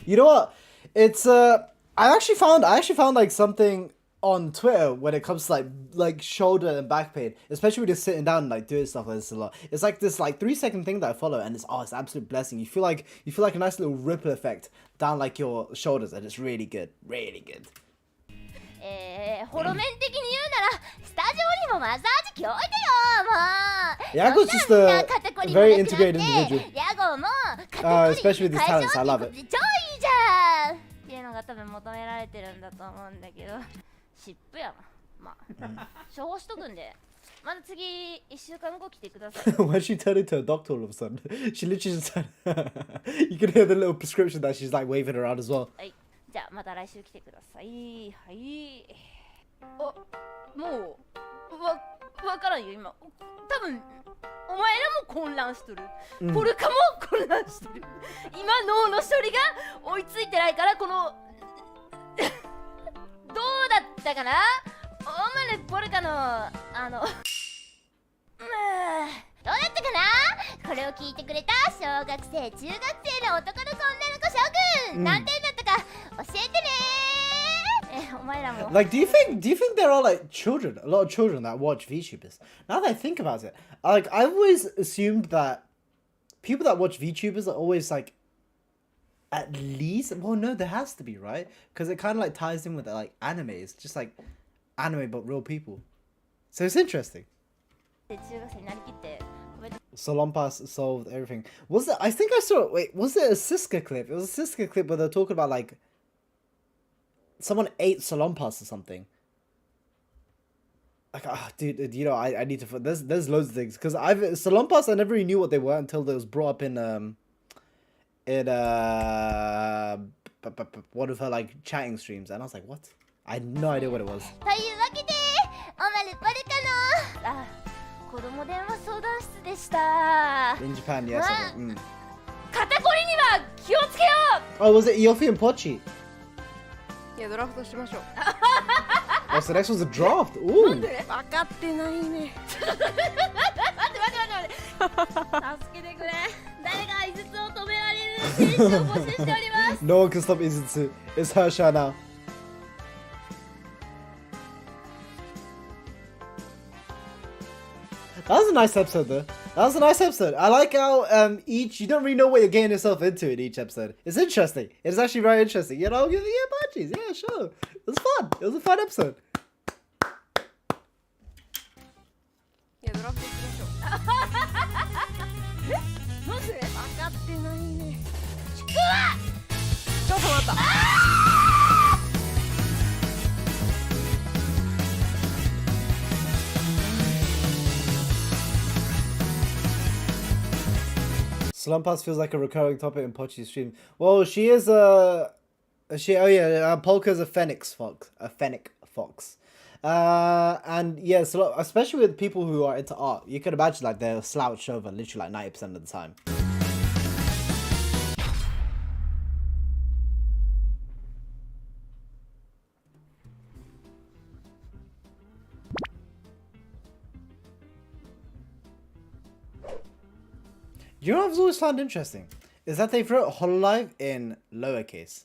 You know what? It's I actually found like something on Twitter when it comes to like shoulder and back pain, especially when you're sitting down and like doing stuff like this a lot. It's like this like 3-second thing that I follow, and it's an absolute blessing. You feel like a nice little ripple effect down like your shoulders, and it's really good, really good. ホロメン的に言うならスタジオにもマッサージ機置いてよもう。 Yago's just a very integrated individual. ヤゴも肩こり Especially with his talents, I love it. 超いいじゃんっていうのが多分求められてるんだと思うんだけど、湿布やな。まあ処方しとくんで、また次1週間後来てください。Why she turn into a doctor all of a sudden? She literally just you can hear the little prescription that she's like waving around as well. はい。じゃあまた来週来てください。はい。もうわからんよ今。多分お前らも混乱しとる。ポルカも混乱しとる。今脳の処理が追いついてないからこのどうだったかな？お前らポルカのどうだったかな？これを聞いてくれた小学生、中学生の男の子女の子諸君、何点だったか教えてね。お前らも。Like, do you think there are like children, a lot of children that watch VTubers? Now that I think about it, I always assumed that people that watch VTubers are always like, at least, well, no, there has to be, right? Because it kind of like ties in with like anime. It's just like anime but real people. So it's interesting. 中学生になりきってごめん。Salonpas solved everything. Was it? I think I saw it. Wait, was it a Siska clip? It was a Siska clip where they're talking about like someone ate Salonpas or something. Like, dude, I need to. There's loads of things because Salonpas I never really knew what they were until they was brought up in one of her like chatting streams, and I was like, what? I had no idea what it was. というわけで、おまるポルカの子供電話相談室でした。 In Japan, yes. 肩こりには気をつけよう。 Oh, was it Yofi and Pochi? いやドラフトしましょう。Oh, so next one's a draft. Ooh. 分かってないね。待って助けてくれ。誰が井筒を止められる選手を募集しております。 No one can stop Izutsu. It's her show now. That was a nice episode, though. That was a nice episode. I like how you don't really know what you're getting yourself into in each episode. It's interesting. It's actually very interesting. You know, yeah, budgies. Yeah, sure. It was fun. It was a fun episode. いやドラフトしましょう。かってないね。ちくわ。ちょっと待った。Slumpas feels like a recurring topic in Pochi's stream. Well, she is Polka's a phoenix fox. A fennec fox. And yeah, so especially with people who are into art, you can imagine like they're slouched over literally like 90% of the time. You know what I've always found interesting? Is that they've wrote Hololive in lowercase.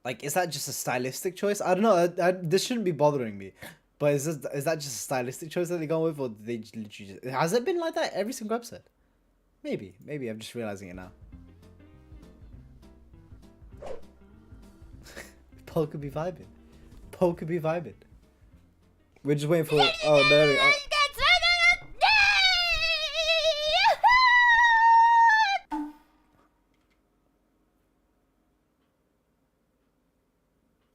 Like, is that just a stylistic choice? I don't know. This shouldn't be bothering me. But is that just a stylistic choice that they go with? Or did they just literally just... Has it been like that every single episode? Maybe. Maybe I'm just realizing it now. Polka be vibing. Polka be vibing. We're just waiting for... Oh, there we go.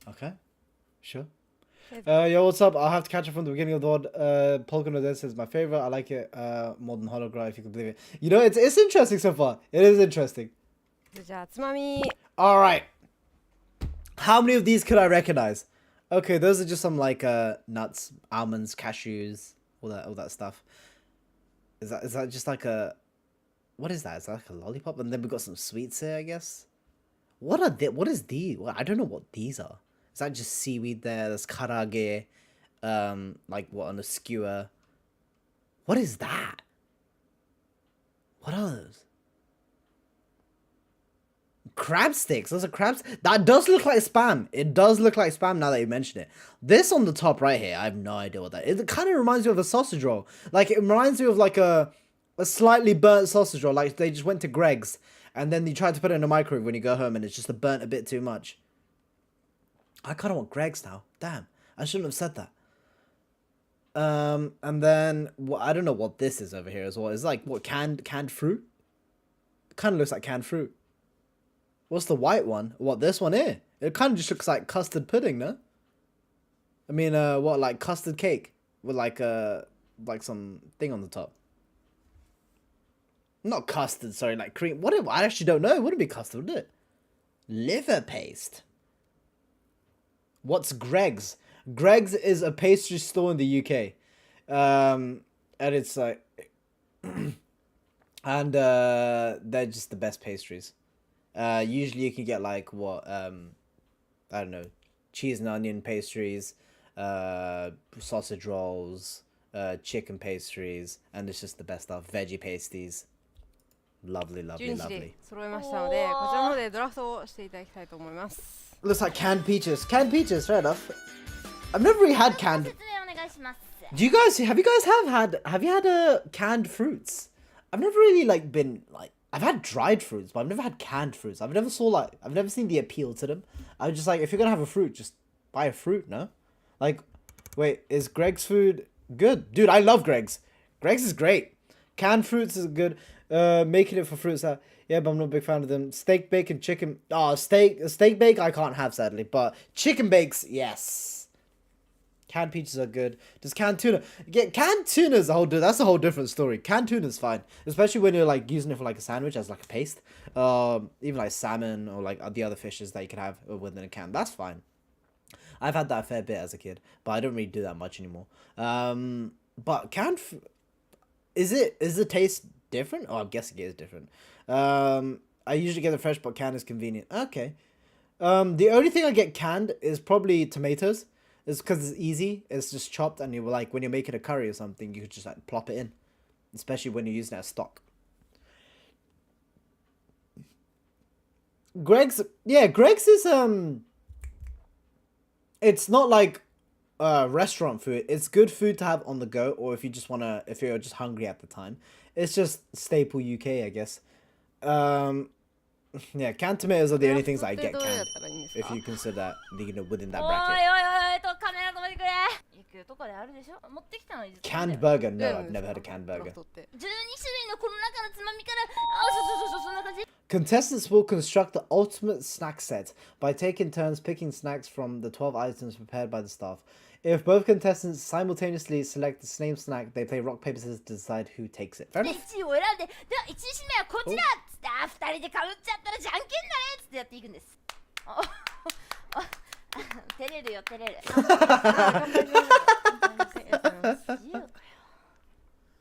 Okay, sure. Yo, what's up? I'll have to catch up from the beginning of the VOD. Polka no Densetsu is my favorite. I like it more than Holograph, if you can believe it. You know, it's interesting so far. It is interesting. All right. How many of these could I recognize? Okay, those are just some like nuts, almonds, cashews, all that stuff. Is that just like a... What is that? Is that like a lollipop? And then we got some sweets here, I guess. What are they? What is these? Well, I don't know what these are. Is that just seaweed there? There's karage. Like what on a skewer? What is that? What are those? Crab sticks. Those are crabs. That does look like spam. It does look like spam now that you mention it. This on the top right here, I have no idea what that is. It kind of reminds me of a sausage roll. Like it reminds me of like a slightly burnt sausage roll. Like they just went to Greg's and then you try to put it in a microwave when you go home and it's just burnt a bit too much. I kind of want Greg's now. Damn, I shouldn't have said that. And then I don't know what this is over here as well. It's like what canned fruit. Kind of looks like canned fruit. What's the white one? What this one here? It kind of just looks like custard pudding, no? I mean, what like custard cake with like some thing on the top. Not custard, sorry, like cream. What? I actually don't know. It wouldn't be custard, would it? Liver paste. What's Greg's? Greg's is a pastry store in the UK. And it's like... and they're just the best pastries. Usually you can get like what... I don't know. Cheese and onion pastries. Sausage rolls. Chicken pastries. And it's just the best stuff. Veggie pasties. Lovely, lovely, lovely. Looks like canned peaches. Canned peaches, fair enough. I've never really had canned. Have you had canned fruits? I've never really like been like I've had dried fruits, but I've never had canned fruits. I've never seen the appeal to them. I was just like, if you're gonna have a fruit, just buy a fruit, no? Like, wait, is Greg's food good? Dude, I love Greg's. Greg's is great. Canned fruits is good. Making it for fruits that yeah, but I'm not a big fan of them. Steak, bacon, chicken. Oh, steak bake I can't have sadly, but chicken bakes, yes. Canned peaches are good. Does canned tuna canned tuna is that's a whole different story. Canned tuna is fine, especially when you're like using it for like a sandwich as like a paste. Even like salmon or like the other fishes that you can have within a can. That's fine. I've had that a fair bit as a kid, but I don't really do that much anymore. But canned is the taste different? Oh, I'm guessing it is different. I usually get the fresh, but canned is convenient. Okay. The only thing I get canned is probably tomatoes. It's because it's easy. It's just chopped, and you like when you're making a curry or something, you could just like plop it in, especially when you're using it as stock. Greg's is it's not like restaurant food. It's good food to have on the go, or if you're just hungry at the time. It's just staple UK, I guess. Yeah, canned tomatoes are the only things I get canned. If you consider that, within that bracket. 級とかであるでしょ。持ってきたの。 Canned burger? No, I've never had a canned ドラ burger. フトって12種類のこの中のつまみから、あ、そうそんな感じ。 Contestants will construct the ultimate snack set by taking turns picking snacks from the 12 items prepared by the staff. If both contestants simultaneously select the same snack, they play rock, paper, scissors to decide who takes it. Fair で enough. 1位を選んで、では1位指名はこちらっつって、あ、2人でかぶっちゃったらじゃんけんだねっつってやっていくんです。あ照れるよ、照れる。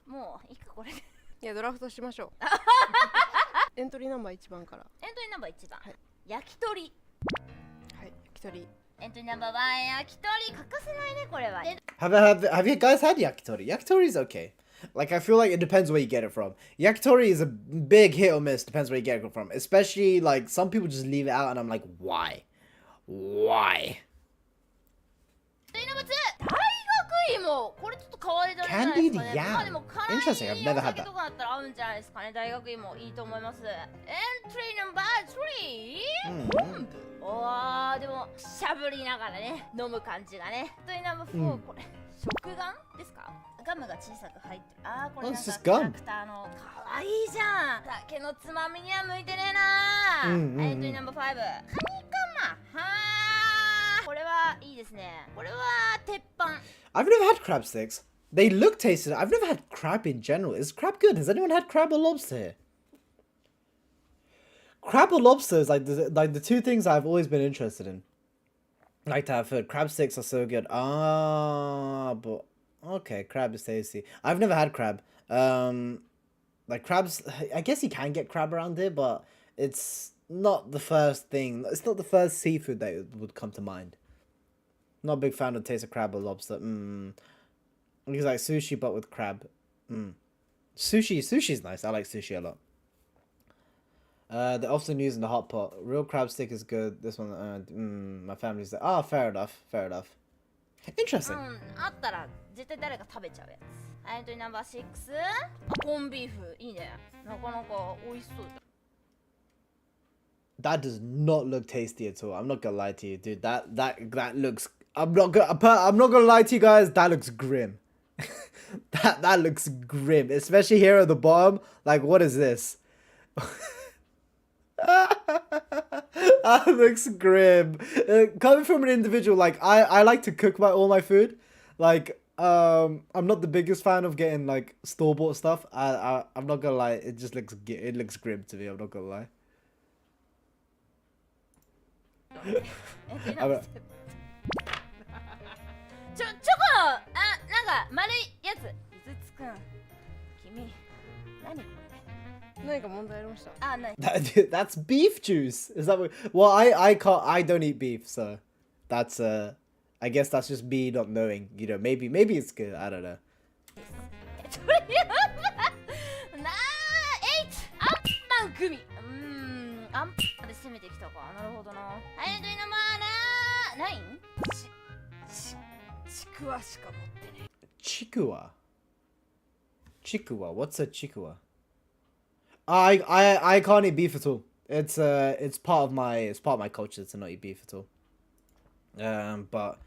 もういいかこれで。いやドラフトしましょうエントリーナンバー1番からエントリーナンバー1番、はい、焼き鳥。はい、焼き鳥。エントリーナンバー1、焼き鳥欠かせないねこれは。 Have you guys had yakitori? Yakitori is okay. Like, I feel like it depends where you get it from. Yakitori is a big hit or miss, depends where you get it from. Especially, like, some people just leave it out and I'm like, why? Why? エントリーナンバー2、大学芋。これちょっと変わり種じゃないですかね。 Candied yam. まあでも辛い Interesting, I've never had お酒 that. とかだったら合うんじゃないですかね。大学芋いいと思います。エントリーナンバー3、昆布。おー、でもしゃぶりながらね飲む感じがね。エントリーナンバー4、これ食玩ですか。ガムが小さく入ってる。あー、これなんかキャラクターのかわいいじゃん。酒のつまみには向いてねえなー。エントリーナンバー5、カニカマ。はー、これはいいですね。これは鉄板。 I've never had crab sticks. They look tasty. I've never had crab in general. Is crab good? Has anyone had crab or lobster here? Crab or lobster is like the two things I've always been interested in. Like to have food. Crab sticks are so good. Ah, but okay, crab is tasty. I've never had crab. Like crabs, I guess you can get crab around here, but it's not the first thing. It's not the first seafood that would come to mind. Not a big fan of the taste of crab or lobster. It's like sushi but with crab. Sushi's nice. I like sushi a lot. They're often used in the hot pot. Real crab stick is good. This one, my family's like, oh, fair enough. Interesting. あったら絶対誰か食べちゃうやつ。エントリーナンバー6、コンビーフいいね。なかなか美味しそう。 That does not look tasty at all. I'm not gonna lie to you, dude. That looks. I'm not gonna lie to you guys. That looks grim. that looks grim, especially here at the bottom. Like, what is this? That looks grim. Coming from an individual, like I like to cook all my food. Like, I'm not the biggest fan of getting like store-bought stuff. I'm not gonna lie. It just looks grim to me. I'm not gonna lie. チョコのなんか丸いやつ。いずつくん、君何これ。何か問題ありました。あ、ない。 That's beef juice. Is that what? Well, I don't eat beef, so that's I guess that's just me not knowing. You know, maybe it's good. I don't know. なあ、8アンパン組。アンパンで攻めてきたか。なるほどな。エントリーナンバー9、ちくわしか持ってね。Chikuwa. What's a chikuwa? I can't eat beef at all. It's part of my culture to not eat beef at all. But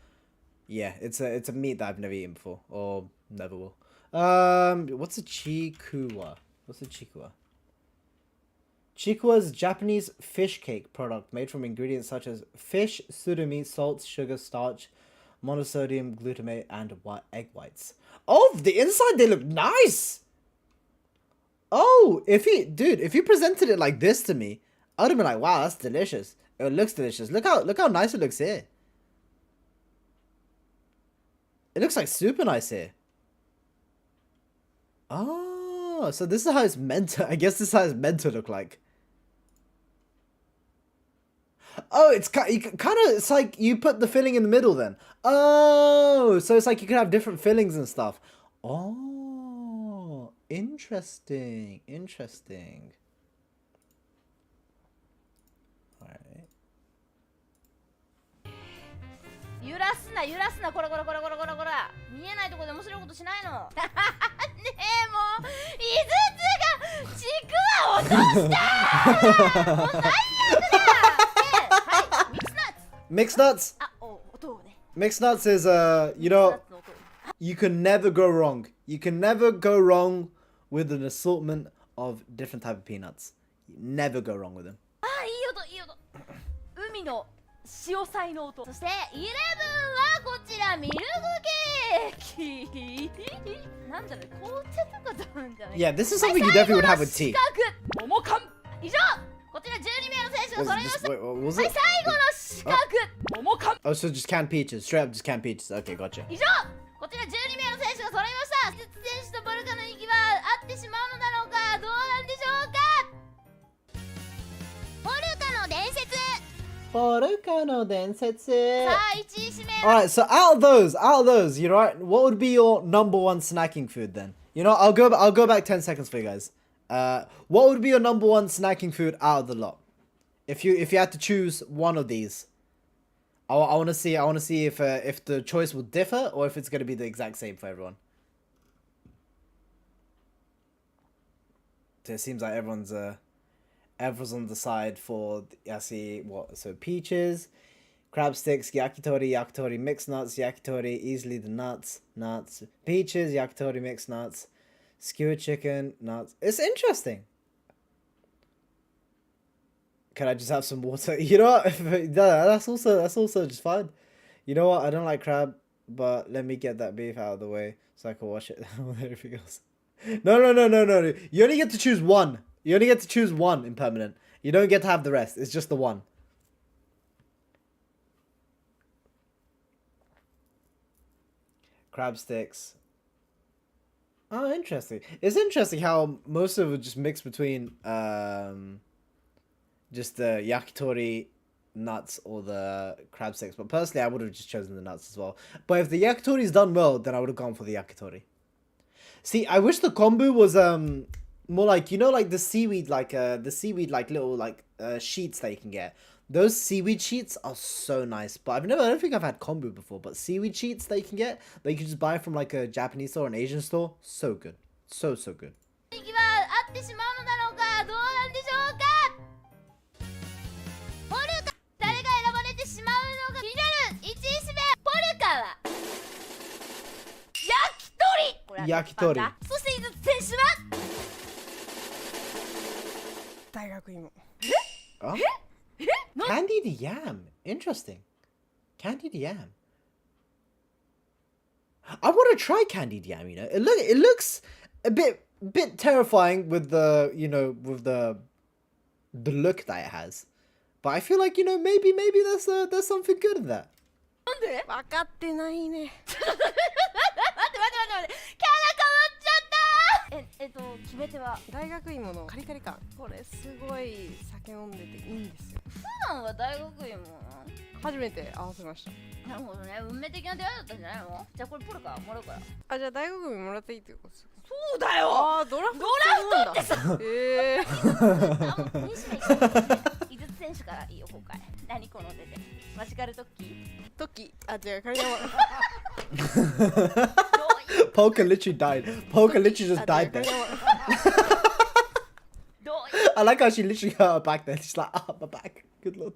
yeah, it's a meat that I've never eaten before or never will. What's a chikuwa? Chikuwa is a Japanese fish cake product made from ingredients such as fish, surimi, salt, sugar, starch, monosodium glutamate, and egg whites. Oh, the inside they look nice. Oh, if you presented it like this to me, I would have been like, wow, that's delicious. It looks delicious. Look how nice it looks here. It looks like super nice here. Oh, so this is how it's meant to. I guess this is how it's meant to look like. Oh, it's kind of. It's like you put the filling in the middle then. Oh, so it's like you can have different fillings and stuff. Oh, interesting. Alright. 揺らすな、こら。見えないところで面白いことしないの。ねえ、もう、井筒がちくわ落としたー。もう最悪だ。はい、ミックスナッツ。Mixed nuts. あ、音をね。Mixed nuts is you know. ナッツの音。You can never go wrong. You can never go wrong with an assortment of different type of peanuts. You never go wrong with them. ああ、いい音いい音。海の潮騒の音。そして11はこちらミルクケーキ。なんだろう、紅茶とかとなんじゃない？ Yeah, this is something you definitely would have with tea. 桃缶。以上。こちら12名の選手が揃いました。 Wait, what was はい、 it? 最後の四角。桃缶。 Oh, so just canned peaches. Straight up just canned peaches. Okay, gotcha. 以上。こちら12名の選手が揃いました。技術選手とポルカの息は合ってしまうのだろうか。どうなんでしょうか。ポルカの伝説。 Polka no densetsu. さあ、1位指名。 Alright, so out of those, you know, right, what would be your number one snacking food then? You know, I'll go back 10 seconds for you guys. What would be your number one snacking food out of the lot? If you had to choose one of these, I want to see if the choice will differ or if it's going to be the exact same for everyone. So it seems like everyone's on the side for, I see what, so peaches, crab sticks, yakitori, mixed nuts, yakitori, easily the nuts, peaches, yakitori, mixed nuts, skewered chicken, nuts. It's interesting. Can I just have some water? You know what? That's also just fine. You know what? I don't like crab, but let me get that beef out of the way so I can wash it down with everything else. No. You only get to choose one. You only get to choose one impermanent. You don't get to have the rest. It's just the one. Crab sticks. Oh, interesting. It's interesting how most of it just mixed between just the yakitori nuts or the crab sticks. But personally, I would have just chosen the nuts as well. But if the yakitori is done well, then I would have gone for the yakitori. See, I wish the kombu was more like, you know, like the seaweed like little like sheets that you can get. Those seaweed sheets are so nice. But I don't think I've had kombu before, but seaweed sheets that you can get that you can just buy from like a Japanese store or an Asian store, so good. So good. 息は合ってしまうのだろうか。どうなんでしょうか。ポルカ、誰が選ばれてしまうのか気になる。1位指名ポルカは焼き鳥。そして井筒選手は大学芋。 Oh? Candied yam. Interesting. Candied yam. I want to try candied yam, you know. It looks a bit terrifying with the, you know, with the look that it has. But I feel like, you know, maybe there's something good in that. なんで？分かってないね。待ってキャラ変わっちゃった。決め手は大学芋のカリカリ感。これすごい酒飲んでていいんですよ。普段は大学芋初めて合わせました。なるほどね。運命的な出会いだったんじゃないの。じゃあこれポルカもらうから。あ、じゃあ大学芋もらっていいってことですか。そうだよ。あー、ドラフトってさ。2指名井筒選手からいいよ今回。何この出てマジカルトッキー。トッキー、あ、違う、カリカリ。Polka literally died. Polka literally just died there. I like how she literally got her back there. She's like, ah, my back. Good lord.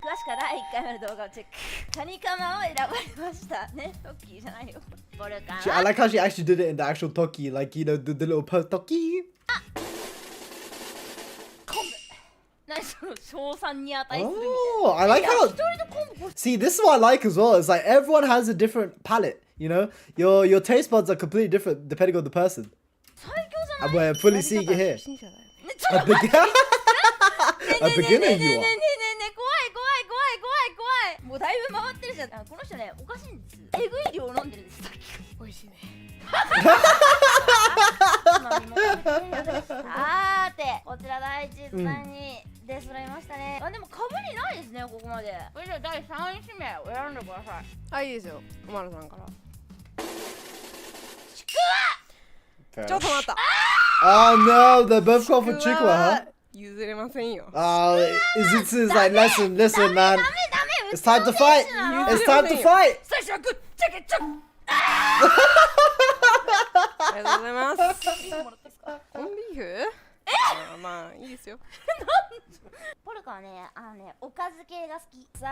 詳しくは第1回目の動画をチェック。カニカマを選ばれましたね。トッキーじゃないよ。ポルカは I like how she actually did it in the actual toki, like, you know, the little toki. 昆布。何その賞賛に値するみたいな。 Oh, I like how. 一人の昆布。 See, this is what I like as well. It's like everyone has a different palate. You know, your taste buds are completely different depending on the person. 最強じゃ And ない。 we're fully seeing it here. 初心者だよね。ちょっと A beginner, a beginner, ね you えね are. え怖いもうだいぶ回ってるじゃん。この人ねおかしいんです。えぐい量飲んでるんです。さっき美味しいね。さーてこちら第1位と第2位で揃いましたね。あでも被りないですねここまで。それでは第3位指名を選んでください。あ、いいですよ。おまるさんから。ちくわ。ちょっと待った。Oh no, they're both going for chikwa, huh? 譲れませんよ。Oh, is like, listen, man. ダメ It's time to fight. It's time to fight. 最初はグッチャケチャ。ありがとうございます。コンビーフ？まあいいですよ。ポルカはね、おかず系が好き。さ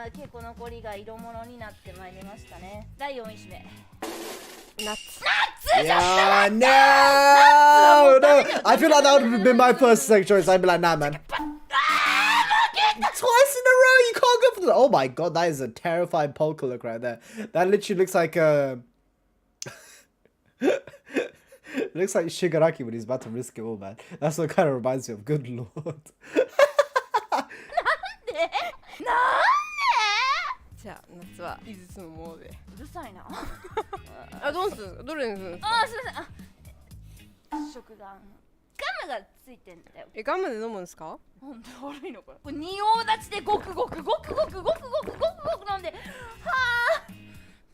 あ、結構残残りが色物になってまいりましたね。第4位指名。ナッツ。Yeah, no, no. I feel like that would have been my first second choice. I'd be like, nah, man. Twice in a row, you can't go for the. Oh my god, that is a terrifying polka look right there. That literally looks like a. It looks like Shigaraki when he's about to risk it all, man. That's what kind of reminds me of. Good lord. じゃあ夏は5つのもので。うるさいな。あ、どうする？どれにするんですか？あ、すいません。食玩。ガムがついてんだよ。ガムで飲むんですか？本当悪いのこれ。仁王立ちでごくごくごくごくごくごくごくごく飲んで、はあ。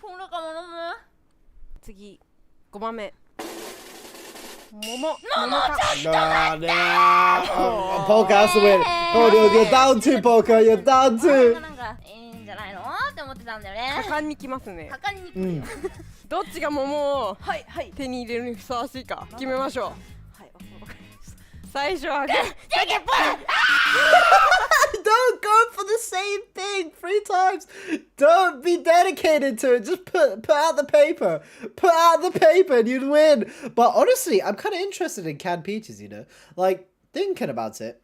ポルカも飲む。次5番目。桃。桃ちょっと待って。Polka has to win. Oh, you're down two, Polka. You're down two. なんかいいんじゃないのって思ってたんだよね。果敢にきますね。果敢に来るよ。どっちが桃をはいはい。手に入れるにふさわしいか決めましょう。はい、わかりました。最初はグー。Don't go for the same thing 3 times. Don't be dedicated to it. Just put out the paper. Put out the paper and you'd win. But honestly, I'm kind of interested in canned peaches, you know? Like, thinking about it.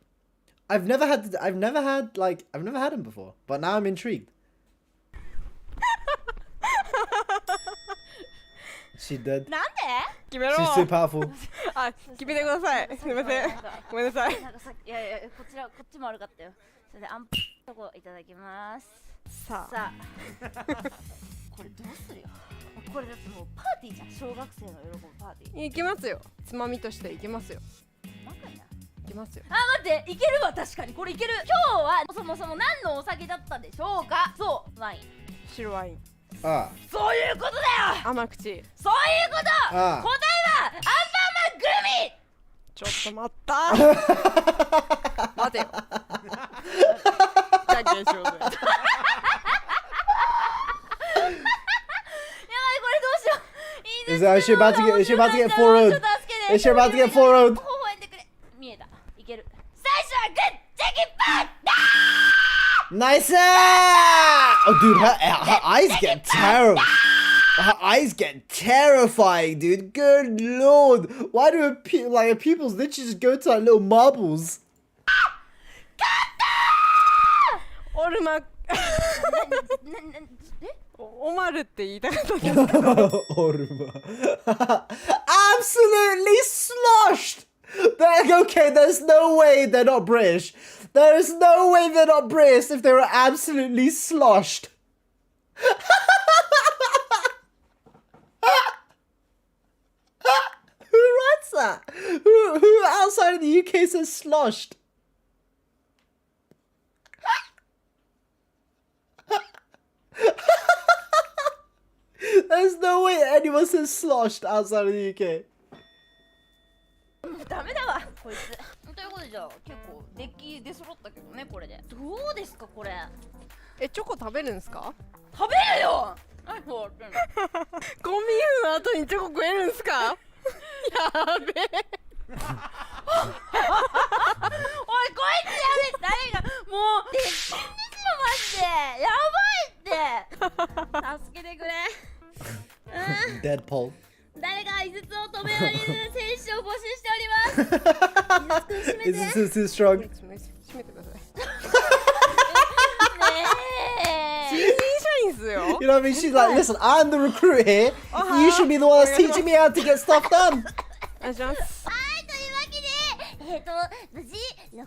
I've never had them before. But now I'm intrigued. She did. なんで？決めろ。 She's too powerful. あ、決めてください。すみません。ごめんなさい。なんかさ、いやいや、こっちも悪かったよ。それでアンとこいただきます。さあ。さあ。これどうするよ。これだってもうパーティーじゃん。小学生の喜ぶパーティー。いきますよ。つまみとしていきますよ。バカやな。いきますよ。あ、待って、いけるわ、確かにこれいける。今日はそもそも何のお酒だったでしょうか。そう、ワイン。白ワイン。Ah. そういうことだよ。甘口。そういうこと。答えあはアンパンマングルミ。ちょっと待った待てよ。じゃんけんしようぜ。やばい、これどうしよう。いいですか。 Is she about to get forward? Is she about to get forward? 微笑んでくれ。見えた。いける。最初はグッチェキパン。Nice! Oh, dude, her eyes get terrible. Her eyes get terrifying, dude. Good lord. Why do her pupils literally just go to like little marbles? オルマえ？オマルって言いたかったです。 Orma. Absolutely sloshed! Okay, there's no way they're not British. There is no way they're not British if they were absolutely sloshed. Who writes that? Who outside of the UK says sloshed? There's no way anyone says sloshed outside of the UK. ダメだわこいつ。ということでじゃあ結構デッキ出揃ったけどねこれで。どうですかこれ。チョコ食べるんですか？食べるよ。何こうやってんの。コンビニの後にチョコ食えるんですか？やべえ。おいこいつやべえ。誰がもうデッキですよマジで。やばいって。助けてくれ。Deadpool. 誰が井筒を止められる選手を募集しております。井筒君 Is 閉めて。this too strong? 閉めてください。ね新え。人社員っすよ。 You know what I mean? She's like, listen, I'm the recruit here. You should be the one that's teaching me how to get stuff done. お願いします。はいというわけで無事6位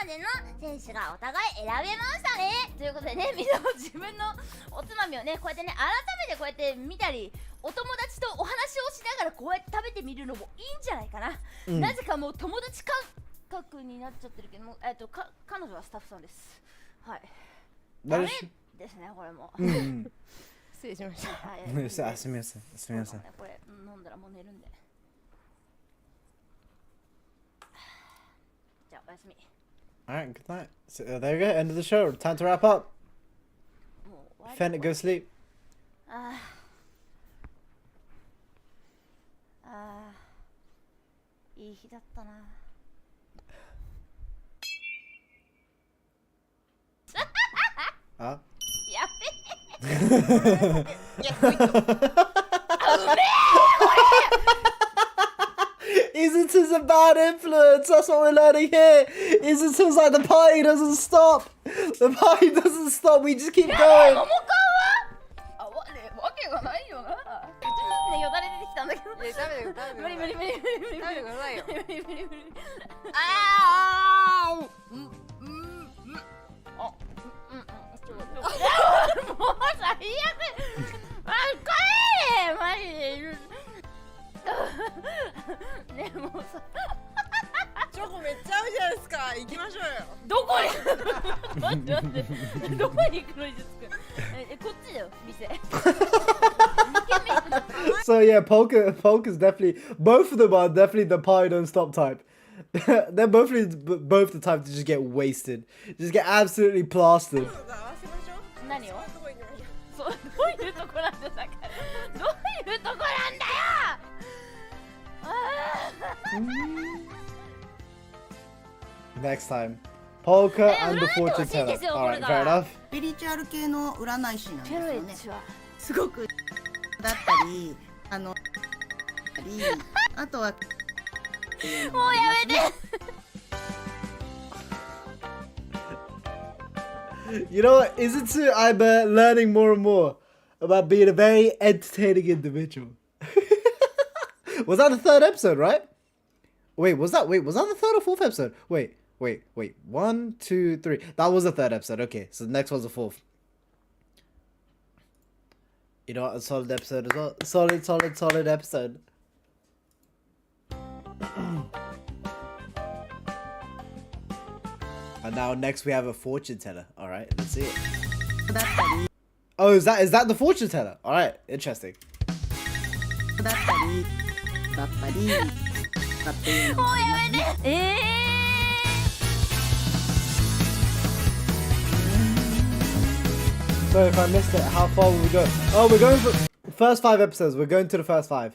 までの選手がお互い選べましたね。ということでね、みんなも自分のおつまみをねこうやってね改めてこうやって見たりお友達とお話をしながらこうやって食べてみるのもいいんじゃないかな、なぜかもう友達感覚になっちゃってるけども、彼女はスタッフさんです。はい、ダメですねこれも。失礼しました。すみません。すみません。これ飲んだらもう寝るんで。じゃあおやすみ。Alright, good night. So there we go, end of the show. Time to wrap up. Fennec, go sleep. いい日だったな。あやべえ。Izutu's a bad influence. That's what we're learning here. Izutu's like the party doesn't stop. The party doesn't stop. We just keep going. あ、わけがないよな。ね、よだれ出てきたんだけど。いやダメだよダメだよ無理無理無理無理無理。ダメだよないよ無理無理無理無理。ああ。もう最悪。あ、帰れマジで。ね、もうさ。チョコめっちゃ合うじゃないですか。行きましょうよ。どこに待って待って。どこに行くのいずつくん。こっちだよ、店。So yeah, Polka's definitely, both of them are definitely the party don't stop type. They're both the type to just get wasted, just get absolutely plastered. 合わせましょう。何を？どこ行きましょう。そう、どういうとこなんだだから。どういうとこなんだよ。Next time, Polka and the fortune teller. Alright, fair enough. スピリチュアル系の占い師なんですよね。は。すごくだったり、あとはもうやめて。You know what? Isn't I'm learning more and more about being a very entertaining individual. Was that the third episode, right? Was that the third or fourth episode? Wait. 1, 2, 3. That was the third episode. Okay, so the next one's the fourth. You know what? A solid episode as well. Solid episode. And now next we have a fortune teller. All right, let's see it. だったり Oh, is that the fortune teller? All right, interesting. だったりっていうのもうやめて。So if I missed it, how far will we go? Oh, we're going for first 5 episodes. We're going to the first 5.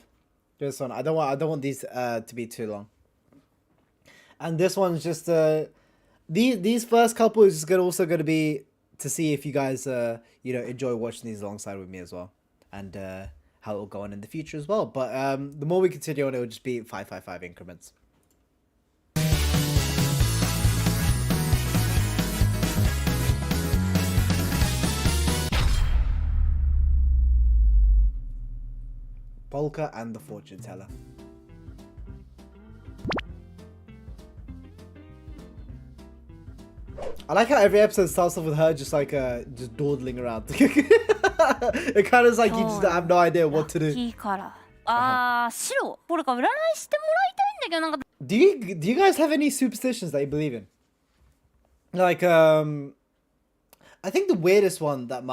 This one. I don't want these to be too long. And this one's just these first couple is just also going to be to see if you guys enjoy watching these alongside with me as well, and how it will go on in the future as well. But the more we continue on, it will just be 5 increments. Polka and the fortune teller. I like how every episode starts off with her just like just dawdling around. It kind of is like you just have no idea what to do. いいから。ああ、白。ポルカ占いしてもらいたいんだけどなんか。Do you guys have any superstitions that you believe in? Like I think the weirdest one that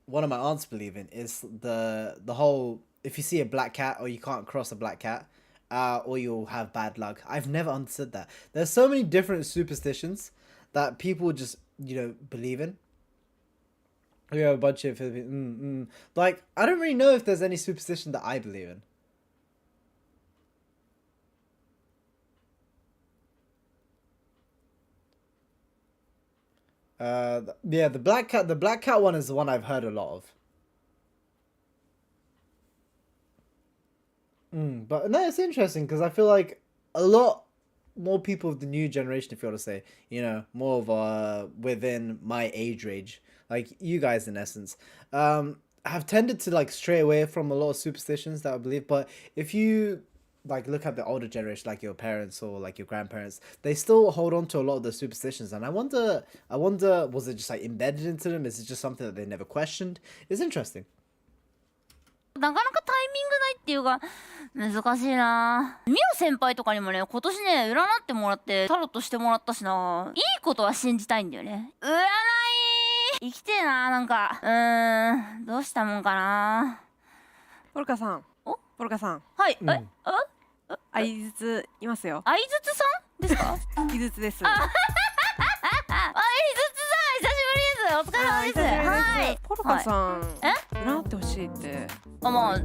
one of my aunts believe in is the whole if you see a black cat or you can't cross a black cat, or you'll have bad luck. I've never understood that. There's so many different superstitions that people just believe in. We have a bunch of like I don't really know if there's any superstition that I believe in. Yeah, the black cat one is the one I've heard a lot of. But no, it's interesting because I feel like a lot more people of the new generation, if you want to say, more of within my age range, like you guys in essence, have tended to like stray away from a lot of superstitions that I believe. But if you like look at the older generation, like your parents or like your grandparents, they still hold on to a lot of the superstitions. And I wonder, was it just like embedded into them? Is it just something that they never questioned? It's interesting. なかなかタイミングないっていうか難しいな。ミオ先輩とかにもね今年ね占ってもらってタロットしてもらったしな。いいことは信じたいんだよね。占い生きてえな。なんかどうしたもんかな。ポルカさん。おポルカさん。はい。相槌いますよ。相槌さんですか？相槌です。相槌さん久しぶりです。お疲れ様です。はい。ポルカさん。占ってほしいって。まあ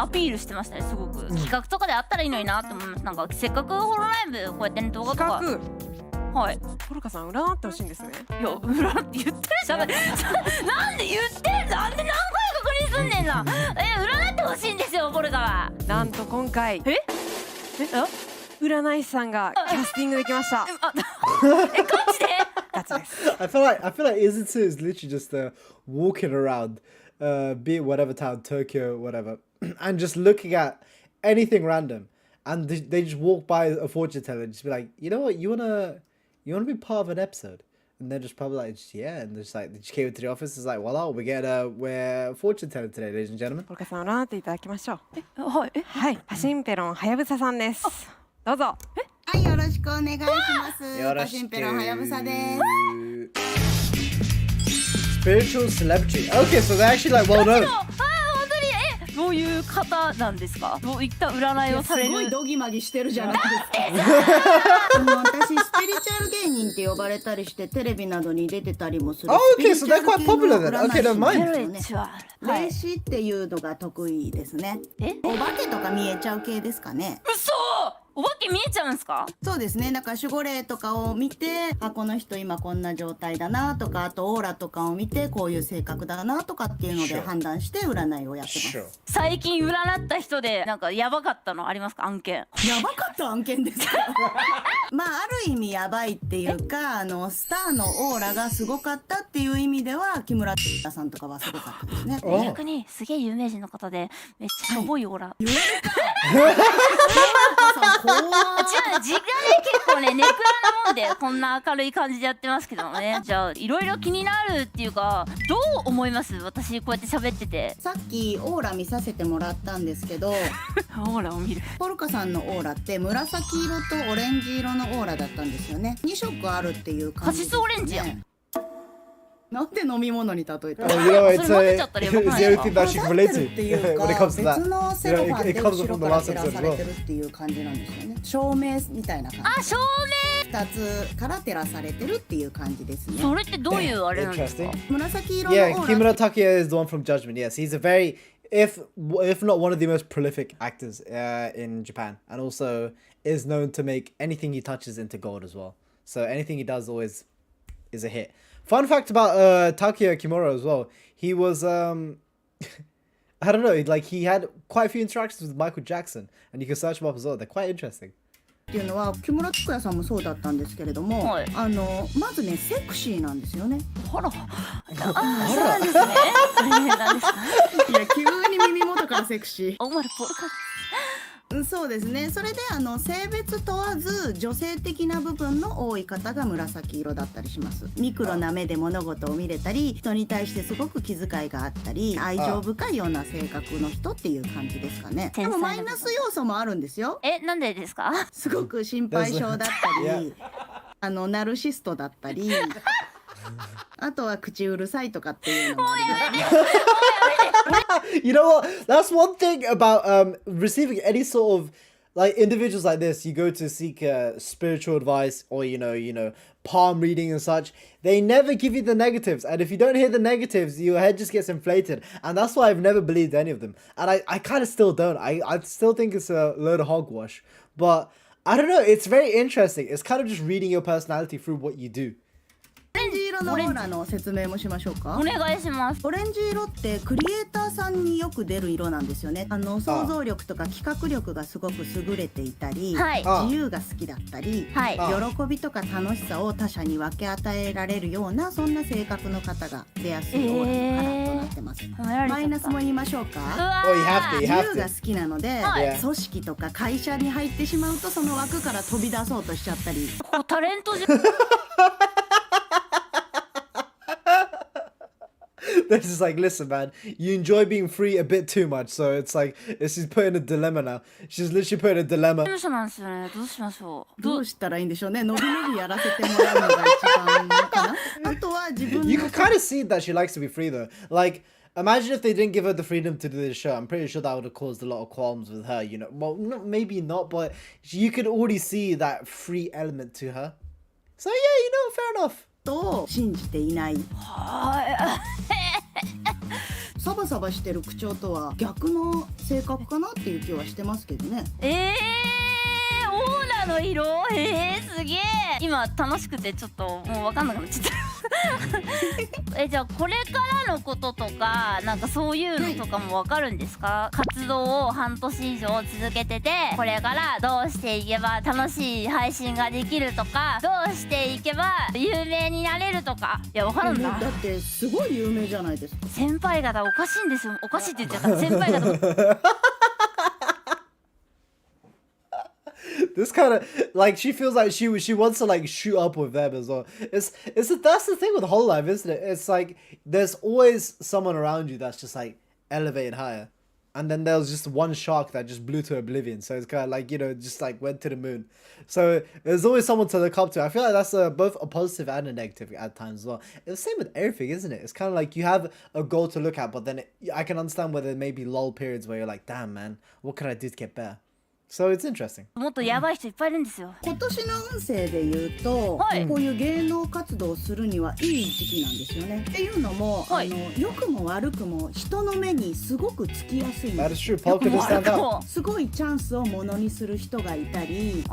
アピールしてましたね。すごく企画とかであったらいいのになって思います。なんかせっかくホロライブこうやってね動画とか。はい。ポルカさん占ってほしいんですね。いや占って言ってるじゃん。なんで言ってんだ。なんで何な。占ってほしいんですよポルカは。なんと今回占い師さんがキャスティングできました。ガチで？ガチです。I feel like Izutsu is literally just walking around, be it whatever town, Tokyo, whatever, and just looking at anything random, and they just walk by a fortune teller and just be like, you know what, you wanna be part of an episode, and they're just probably like, yeah, and they're just like, they just came into the office, it's like, voila, we're fortune teller today, ladies and gentlemen. ポルカさん占っていただきましょう。はい。はい、パシンペロンはやぶささんです。どうぞ。はい、よろしくお願いします。よろしく。パシンペロンはやぶさです。Spiritual celebrity. Okay, so they're actually like well known. どういう方なんですか？どういった占いをされる？すごいドギマギしてるじゃないですか。私スピリチュアル芸人って呼ばれたりしてテレビなどに出てたりもする。Oh, okay, so they're quite popular then. Okay, never mind. 霊視っていうのが得意ですね。お化けとか見えちゃう系ですかね。嘘！お化け見えちゃうんですか？そうですね。だから守護霊とかを見て、あ、この人今こんな状態だなとか、あとオーラとかを見てこういう性格だなとかっていうので判断して占いをやってます。最近占った人でなんかやばかったのありますか？案件。やばかった案件ですか？まあある意味やばいっていうか、スターのオーラがすごかったっていう意味では木村さんとかはすごかったですね。逆にすげえ有名人の方でめっちゃしょぼいオーラ。言われた。違う、時間結構ねネクラなもんでこんな明るい感じでやってますけどね。じゃあいろいろ気になるっていうかどう思います？私こうやって喋ってて。さっきオーラ見させてもらったんですけどオーラを見る。ポルカさんのオーラって紫色とオレンジ色のオーラだったんですよね。2色あるっていう感じですね。カシスオレンジやん。なんで飲み物に例えた？ You know, it's the only thing that she can relate to when it comes to that. 別のセロファン It で comes 後 from ろ the から last 照ら episode さ as れ well. てるっていう感じなんですよね。照明みたいな感じ。あ、照明。2つから照らされてるっていう感じですね。それってどういうあれなんですか？紫色のオーラ。Yeah, Kimura Takuya is the one from Judgment. Yes, he's a very, if not one of the most prolific actors in Japan, and also is known to make anything he touches into gold as well. So anything he does always is a hit. Fun fact about Takuya Kimura as well. He was I don't know, like he had quite a few interactions with Michael Jackson, and you can search him up as well. They're quite interesting. っていうのは木村拓哉さんもそうだったんですけれども、はい、まずねセクシーなんですよね。あら、そうなんですね。なんですか？いや急に耳元からセクシー。お前ポルカ。そうですね。それで性別問わず女性的な部分の多い方が紫色だったりします。ミクロな目で物事を見れたり、人に対してすごく気遣いがあったり、愛情深いような性格の人っていう感じですかね。でもマイナス要素もあるんですよ。なんでですか？すごく心配性だったり、ナルシストだったり。あとは口うるさいとかっていうのもあります。You know what? That's one thing about receiving any sort of like individuals like this. You go to seek spiritual advice or you know palm reading and such. They never give you the negatives, and if you don't hear the negatives, your head just gets inflated. And that's why I've never believed any of them. And I kind of still don't. I still think it's a load of hogwash. But I don't know. It's very interesting. It's kind of just reading your personality through what you do. オレンジ色のオーラの説明もしましょうか。お願いします。オレンジ色ってクリエイターさんによく出る色なんですよね。想像力とか企画力がすごく優れていたり、自由が好きだったり、喜びとか楽しさを他者に分け与えられるようなそんな性格の方が出やすいオーラのカラーとなってます。マイナスも言いましょうか。自由が好きなので、組織とか会社に入ってしまうとその枠から飛び出そうとしちゃったり。タレントじゃ。They're just like, listen, man, you enjoy being free a bit too much, so it's like she's put in a dilemma now. She's literally put in a dilemma. どうしましょう。どうしたらいいんでしょうね。のびのびやらせてもらうのが一番かな。あとは自分の。You can kind of see that she likes to be free though. Like, imagine if they didn't give her the freedom to do this show. I'm pretty sure that would have caused a lot of qualms with her. You know, well, maybe not, but you could already see that free element to her. So yeah, fair enough. と信じていない。サバサバしてる口調とは逆の性格かなっていう気はしてますけどね。オーラの色すげえ。今楽しくてちょっともう分かんなくなっちゃった。じゃあこれからのこととかなんかそういうのとかもわかるんですか？活動を半年以上続けてて、これからどうしていけば楽しい配信ができるとか、どうしていけば有名になれるとか。いやわかるんだ。だってすごい有名じゃないですか。先輩方おかしいんですよ。おかしいって言っちゃった。先輩方This kind of like she feels like she wants to like shoot up with them as well. That's the thing with Hololive, isn't it? It's like there's always someone around you that's just like elevated higher, and then there was just one shark that just blew to oblivion. So it's kind of like, you know, just like went to the moon. So there's always someone to look up to. I feel like that's both a positive and a negative at times as well. It's the same with everything, isn't it? It's kind of like you have a goal to look at, but then I can understand where there may be lull periods where you're like, damn man, what can I do to get better? So it's interesting. もっとやばい人いっぱいいるんですよ。今年の運勢で言うと、はい、こういう芸能活動をするにはいい時期なんですよね。っていうのも、はい、良くも悪くも人の目にすごくつきやすいんです。すごいチャンスをものにする人がいたり、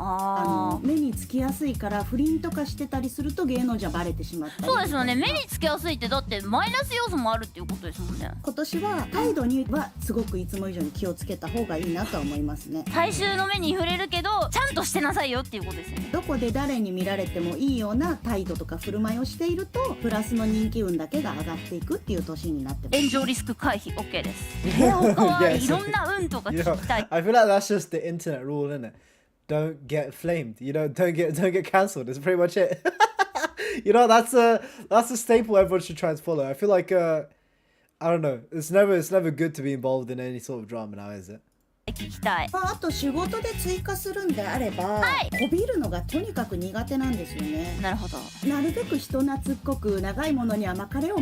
目につきやすいから不倫とかしてたりすると芸能じゃバレてしまったり。そうですよね。目につきやすいってだってマイナス要素もあるっていうことですもんね。今年は態度にはすごくいつも以上に気をつけた方がいいなとは思いますね。大衆の目に触れるけどちゃんとしてなさいよっていうことですよね。どこで誰に見られてもいいような態度とか振る舞いをしているとプラスの人気運だけが上がっていくっていう年になってます。炎上リスク回避 OK です。他はいろんな運とか聞きたい。I feel like that's just the internet rule, isn't it? Don't get flamed. You know, don't get cancelled. That's pretty much it. You know, that's a staple everyone should try and follow. I feel like I don't know. It's never good to be involved in any sort of drama now, is it? 聞きたい。あと仕事で追加するんであれば、こびるのがとにかく苦手なんですよね。なるほど。なるべく人懐っこく長いものには巻かれよ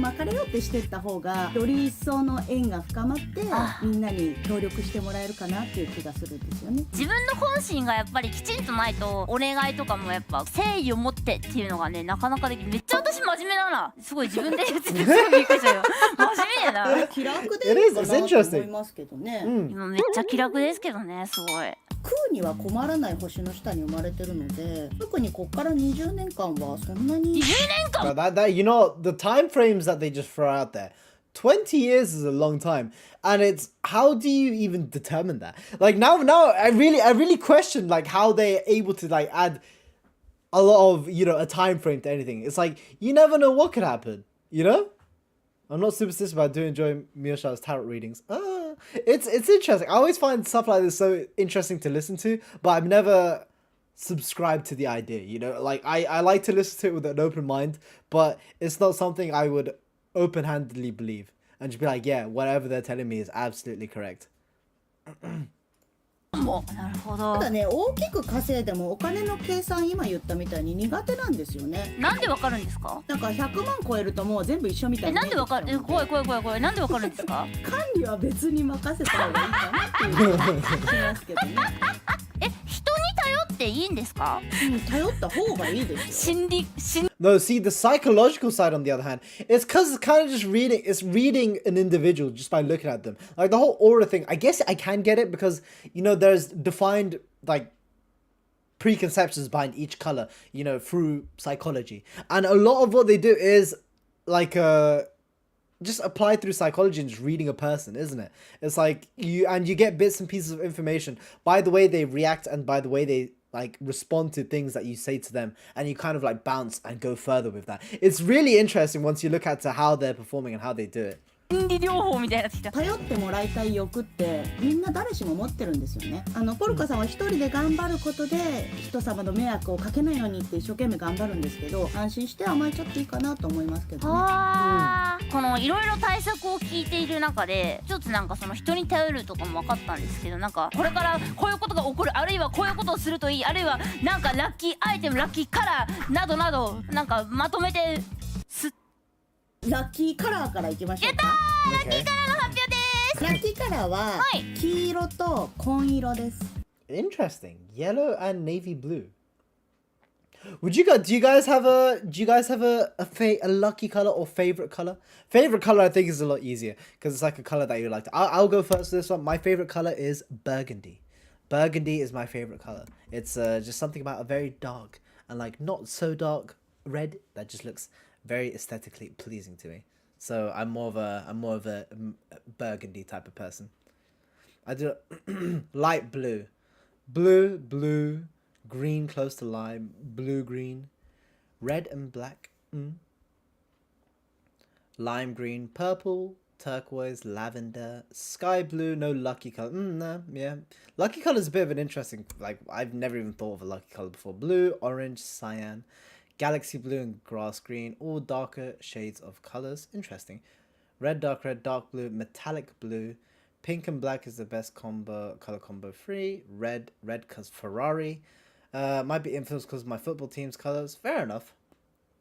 ってしてった方がより一層の縁が深まってみんなに協力してもらえるかなっていう気がするんですよね。自分の本心がやっぱりきちんとないとお願いとかもやっぱ誠意を持ってっていうのがねなかなかできる。めっちゃ私真面目だな。すごい自分で言っててすごいびっくりしたよ。真面目やな。気楽でいいかなと思いますけどね。今めっちゃ気楽ですけどね。すごい。食うには困らない星の下に生まれてるので、特にこっから20年間はそんなに。20年間 that you know the time frames that they just throw out there. 20 years is a long time, and it's how do you even determine that? Like now I really question like how they're able to like add a lot of, you know, a time frame to anything. It's like you never know what could happen, you know? I'm not superstitious, but I do enjoy Miyosha's tarot readings. It's interesting. I always find stuff like this so interesting to listen to, but I've never subscribed to the idea, you know? Like, I like to listen to it with an open mind, but it's not something I would open-handedly believe. And just be like, yeah, whatever they're telling me is absolutely correct. なるほど。ただね、大きく稼いでもお金の計算今言ったみたいに苦手なんですよね。なんでわかるんですか？なんか100万超えるともう全部一緒みたいな。なんでわかる？怖い。なんでわかるんですか？管理は別に任せた方がいいかなっていう気がしますけどね。人に頼っていいんですか？頼った方がいいですよ。No, see, the psychological side, on the other hand, it's because it's kind of just reading an individual just by looking at them. Like the whole aura thing, I guess I can get it because, you know, there's defined, like, preconceptions behind each color, you know, through psychology. And a lot of what they do is, like, just applied through psychology and just reading a person, isn't it? It's like, you get bits and pieces of information by the way they react and by the way they like respond to things that you say to them, and you kind of like bounce and go further with that. It's really interesting once you look at how they're performing and how they do it. 心理療法みたいなってきた。頼ってもらいたい欲ってみんな誰しも持ってるんですよね。ポルカさんは一人で頑張ることで人様の迷惑をかけないようにって一生懸命頑張るんですけど、安心して甘えちゃっていいかなと思いますけどね。このいろいろ対策を聞いている中で一つなんかその人に頼るとかも分かったんですけど、なんかこれからこういうことが起こる、あるいはこういうことをするといい、あるいはなんかラッキーアイテム、ラッキーカラーなどなどなんかまとめてラッキーカラーからいきましょうか。ラッキーカラーの発表です。ラッキーカラーは黄色と紺色です。Interesting. Yellow and navy blue. Do you guys have a lucky color or favorite color? Favorite color I think is a lot easier because it's like a color that you like. I'll go first with this one. My favorite color is burgundy. Burgundy is my favorite color. It's just something about a very dark and like not so dark red that just looks very aesthetically pleasing to me. So I'm more of a burgundy type of person. I do light blue, blue, green close to lime, blue green, red and black, lime green, purple, turquoise, lavender, sky blue, no lucky color. No, yeah. Lucky color is a bit of an interesting, like, I've never even thought of a lucky color before. Blue, orange, cyan, galaxy blue, and grass green, all darker shades of colors. Interesting. Red, dark blue, metallic blue. Pink and black is the best color combo. Free. Red cause Ferrari. Might be influenced because of my football team's colors. Fair enough.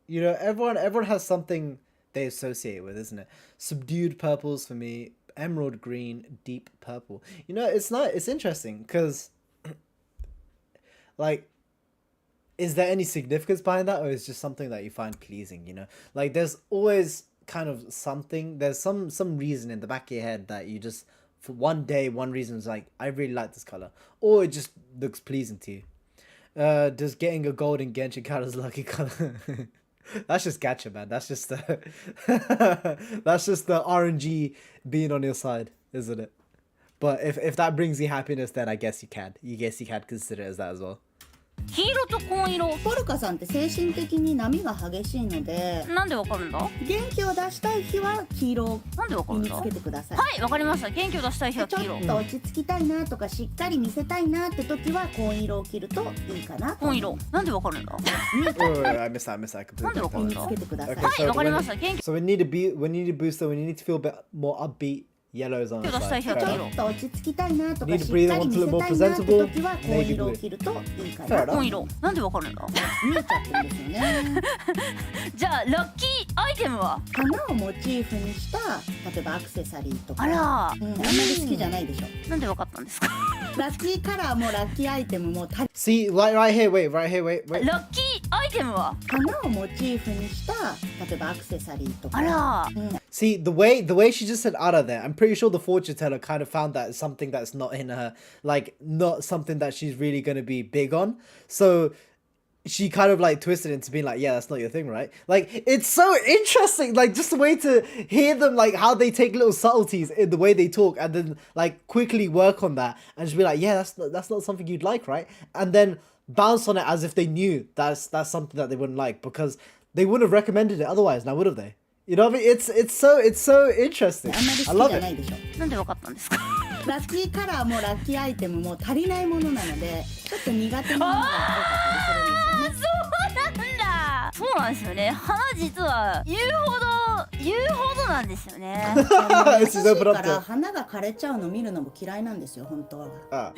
You know, everyone has something they associate with, isn't it? Subdued purples for me, emerald green, deep purple. You know, it's interesting because like, is there any significance behind that, or is it just something that you find pleasing? You know, like there's always kind of something, there's some reason in the back of your head that you just, for one day, one reason is like, I really like this color, or it just looks pleasing to you. Does getting a gold in Genshin count as lucky color? That's just gacha, man. That's just the that's just the RNG being on your side, isn't it? But if that brings you happiness, then I guess you can. Consider it as that as well. 黄色と紺色。ポルカさんって精神的に波が激しいので、なんでわかるんだ？元気を出したい日は黄色をなんでわかるんだ？身につけてください。はい、わかりました。元気を出したい日は黄色。ちょっと落ち着きたいなとかしっかり見せたいなって時は紺色を着るといいかな。紺色。なんでわかるんだ？ I missed that completely. なんでわかるんだ？身につけてください。はい、わかりました。元気。 So we need a booster. We need to feel a bit more upbeat. Yellow's on the 出したい side. 日は Fair 黄 enough. 色。ちょっと落ち着きたいなとか Need し to っ breathe かり and 見 want せ to look more たいなって presentable. 時は紺 Navy 色を blue. 着るといいか Fair な。 enough. 紺色。なんでわかるんだ？見えちゃってるんですよね。じゃあラッキーアイテムは？花をモチーフにした例えばアクセサリーとか。あら、あんまり好きじゃないでしょ。なんでわかったんですか？ラッキーカラーもラッキーアイテムも See, right here. Wait. ラッキーアイテムは？花をモチーフにした例えばアクセサリーとか。あら。See, the way she just said "ara" there, I'm pretty sure the fortune teller kind of found that as something that's not in her, like not something that she's really gonna be big on. So she kind of like twisted it into being like, yeah, that's not your thing, right? Like, it's so interesting, like just the way to hear them, like how they take little subtleties in the way they talk and then like quickly work on that and just be like, yeah, that's not something you'd like, right? And then bounce on it as if they knew that's something that they wouldn't like, because they wouldn't have recommended it otherwise, now would have they? You know what I mean? It's so interesting. あんまり I 好き love じゃない it. でしょ。なんでわかったんですか？ラッキーカラーもラッキーアイテムも足りないものなので、ちょっと苦手なものが多かったりするんですよね。そうなんだ。そうなんですよね。花実は言うほどなんですよね。優しい It's open か up ら to. 花が枯れちゃうの見るのも嫌いなんですよ本当は。 Ah.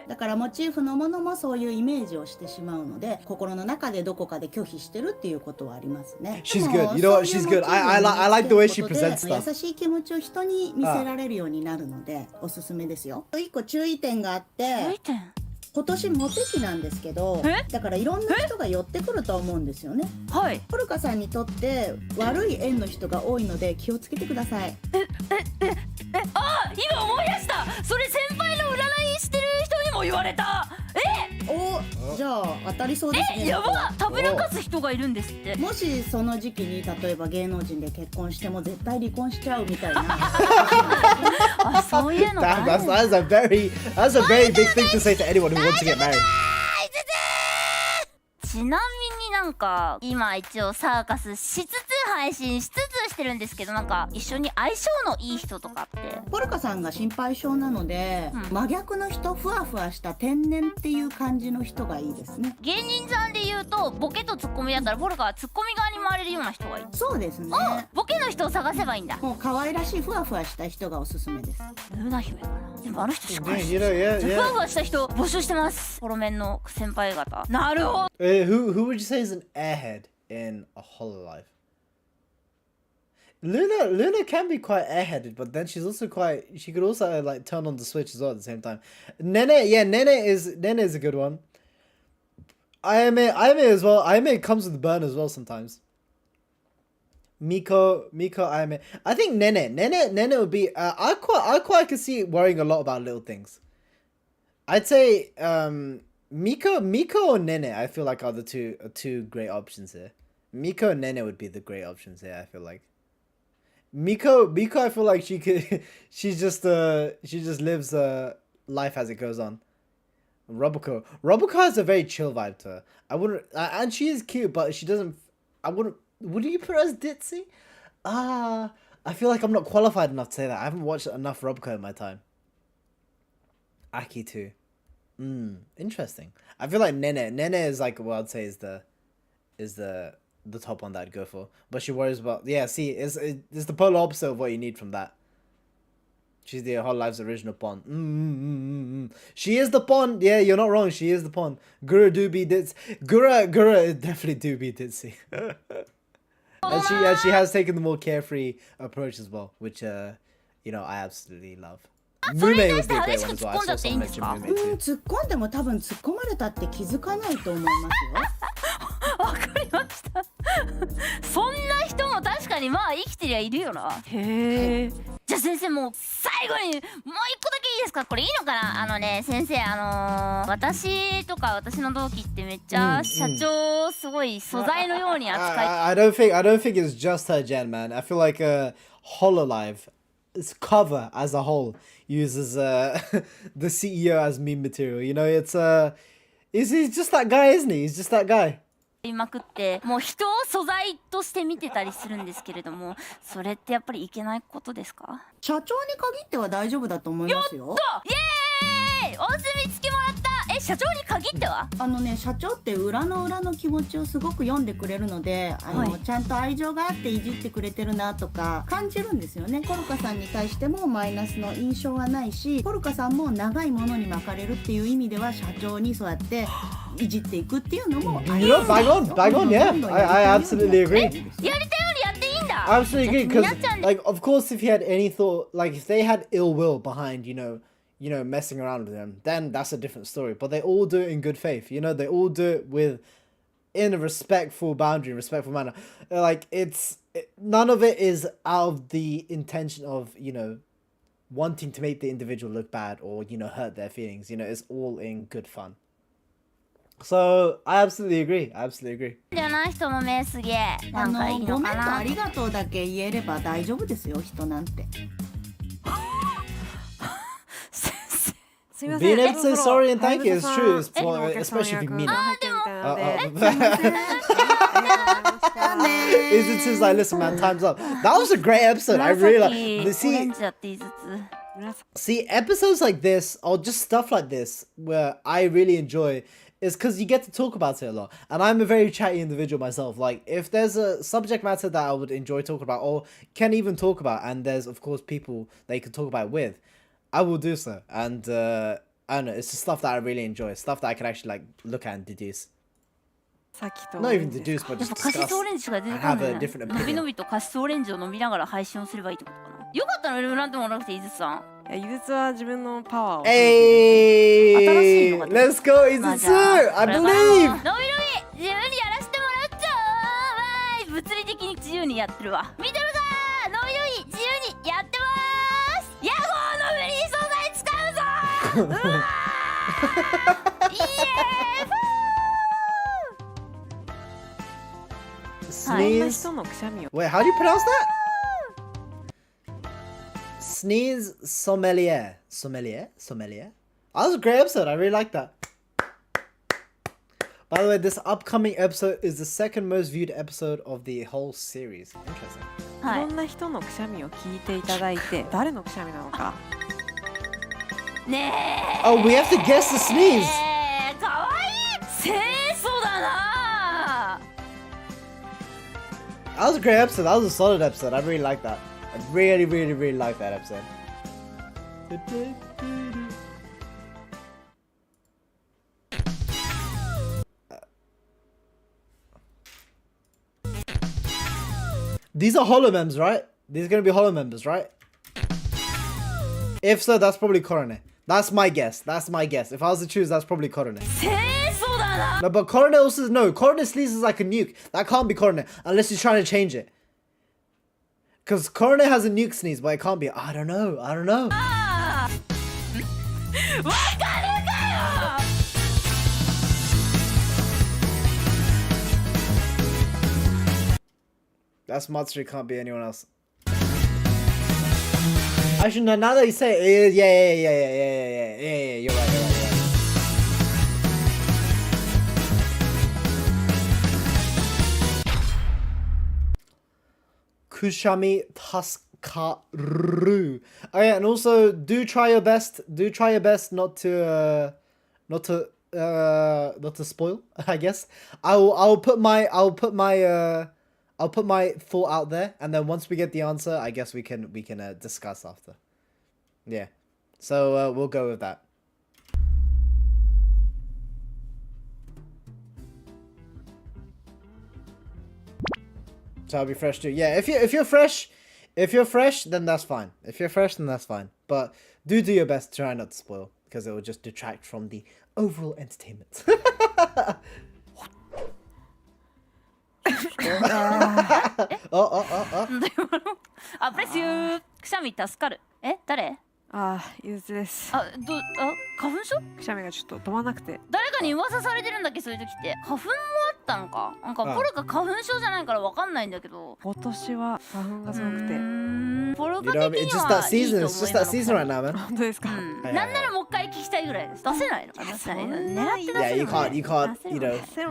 だからモチーフのものもそういうイメージをしてしまうので、心の中でどこかで拒否してるっていうことはありますね。 She's でも good. You know what? そういう She's good. モチーフを I like the way she 見つける presents ことで stuff. 優しい気持ちを人に見せられるようになるのでおすすめですよ。一個注意点があって注意点。今年モテ期なんですけど、だからいろんな人が寄ってくると思うんですよね。はい。ポルカさんにとって悪い縁の人が多いので気をつけてください。あ、今思い出した。それ先輩の占いしてる人にも言われた。お、じゃあ当たりそうですね。やば。たぶらかす人がいるんですって。もしその時期に例えば芸能人で結婚しても絶対離婚しちゃうみたいな。あ、そういうのがある。That's a very big thing to say to anyone who wants to get married. ちなみになんか今一応サーカスしつつ配信しつつしてるんですけど、なんか一緒に相性のいい人とかって。ポルカさんが心配性なので、真逆の人、ふわふわした天然っていう感じの人がいいですね。芸人さんで言うとボケとツッコミだったらポルカはツッコミ側に回れるような人がいい。そうですね。ボケの人を探せばいいんだ。もう可愛らしいふわふわした人がおすすめです。ルナ姫かな。でもあの人しっかり You know, yeah, ふわ yeah. ふわした人募集してます。フォロメンの先輩方。なるほど。Who would you say is an airhead in a Hololive? Luna can be quite airheaded, but then she could also like turn on the switch as well at the same time. Nene is a good one. Ayame as well. Ayame comes with burn as well sometimes. Miko, Ayame. I think Nene would be. I quite could see worrying a lot about little things. I'd say Miko or Nene. I feel like are the two great options here. Miko and Nene would be the great options here, I feel like. Miko, I feel like she just lives life as it goes on. Roboco has a very chill vibe to her. I wouldn't, and she is cute, but she doesn't. Would you put her as ditzy? I feel like I'm not qualified enough to say that. I haven't watched enough Roboco in my time. Aki too. Interesting. I feel like Nene is like what I'd say is the top one that I'd go for. But she worries about see, it's the polar opposite of what you need from that. She's the whole life's original pawn. She is the pawn. Yeah, you're not wrong. She is the pawn. Gura do be ditzy. Gura definitely do be ditzy. and she has taken the more carefree approach as well, which I absolutely love. Mume would be a great one as well. I saw someone mention Mume too. 突っ込んでも多分突っ込まれたって気づかないと思いますよ。わかりました。そんな人も確かにまあ生きてりゃいるよな。へえ。じゃあ先生もう最後にもう一個だけいいですか？これいいのかな？先生私とか私の同期ってめっちゃ社長すごい素材のように扱い。I don't think it's just her, Jen, man. I feel like Hololive, its cover as a whole uses the CEO as meme material. You know, he's just that guy, isn't he? He's just that guy. いまくってもう人を素材として見てたりするんですけれども、それってやっぱりいけないことですか？社長に限っては大丈夫だと思いますよ。やった！イエーイ！お墨付きもらった。社長に限っては？社長って裏の気持ちをすごく読んでくれるので、ちゃんと愛情があっていじってくれてるなとか感じるんですよね。ポルカさんに対してもマイナスの印象はないし、ポルカさんも長いものに巻かれるっていう意味では社長にそうやっていじっていくっていうのも。bang on, yeah. I absolutely agree. やりたいようにやっていいんだ。I absolutely agree because, like, of course, if he had any thought, like, if they had ill will behind, messing around with them, then that's a different story. But they all do it in good faith. They all do it in a respectful boundary, respectful manner. Like, none of it is out of the intention of, wanting to make the individual look bad or, hurt their feelings. It's all in good fun. So, I absolutely agree. じゃない人の目すげえ。なんかいいのかな。ごめんとありがとうだけ言えれば大丈夫ですよ、人なんて。すみません。Being able to say sorry and thank you is true, especially if you mean it. Izutsu's like, listen, man, time's up. That was a great episode. I really like. See, episodes like this, or just stuff like this, where I really enjoy, is because you get to talk about it a lot. And I'm a very chatty individual myself. Like, if there's a subject matter that I would enjoy talking about, or can even talk about, and there's, of course, people that you can talk about it with, I will do so. And, I don't know, it's just stuff that I really enjoy. Stuff that I can actually, like, look at and deduce. Not even deduce, but just discuss and have a different opinion. のびのびとカシスオレンジを飲みながら配信をすればいいってことかな。よかったのなんてもなくて、井筒さん。井筒は自分のパワーを。Hey! Let's go, Izutsu! I believe! のびのび自由にやらせてもらっちゃう。物理的に自由にやってるわ。見てるか？のびのび自由にやってます。ヤゴーのフリー素材使うぞ。うわー！イエーイ！ Sneeze. Wait, how do you pronounce that? Sneeze sommelier. Sommelier? That was a great episode. I really like that. By the way, this upcoming episode is the second most viewed episode of the whole series. Interesting. いろんな人のくしゃみを聞いていただいて、誰のくしゃみなのか。ねえ。Oh, we have to guess the sneeze. かわいい。清楚だな。 That was a great episode. That was a solid episode. I really like that. I really, really, really like that episode. These are holo members, right? These are going to be holo members, right? If so, that's probably Korone. That's my guess. If I was to choose, that's probably Korone. No, but Korone also... No, Korone sneezes like a nuke. That can't be Korone, unless he's trying to change it. Because Korone has a nuke sneeze, but it can't be... I don't know. That's Matsuri, can't be anyone else. Actually, no, now that you say it, yeah, you're right. Kushami Taskaru. Oh yeah, and also do try your best not to spoil, I guess. I'll put my thought out there, and then once we get the answer, I guess we can discuss after. Yeah. So we'll go with that. So I'll be fresh too. Yeah, if you're fresh, then that's fine. If you're fresh, then that's fine. But do your best to try not to spoil, because it will just detract from the overall entertainment.あ、プレスユー。くしゃみ助かる。え、誰？ゆずです。花粉症？くしゃみがちょっと止まらなくて。誰かに噂されてるんだっけ、そういう時って。花粉もあったのか。なんかポルカ花粉症じゃないからわかんないんだけど。今年は花粉がすごくて。ポルカ的にはいいと思います。It's just that season right now, man. 本当ですか。なんならもう一回聞きたいぐらいです。出せないのかな。狙って出せるの。Yeah, you can't,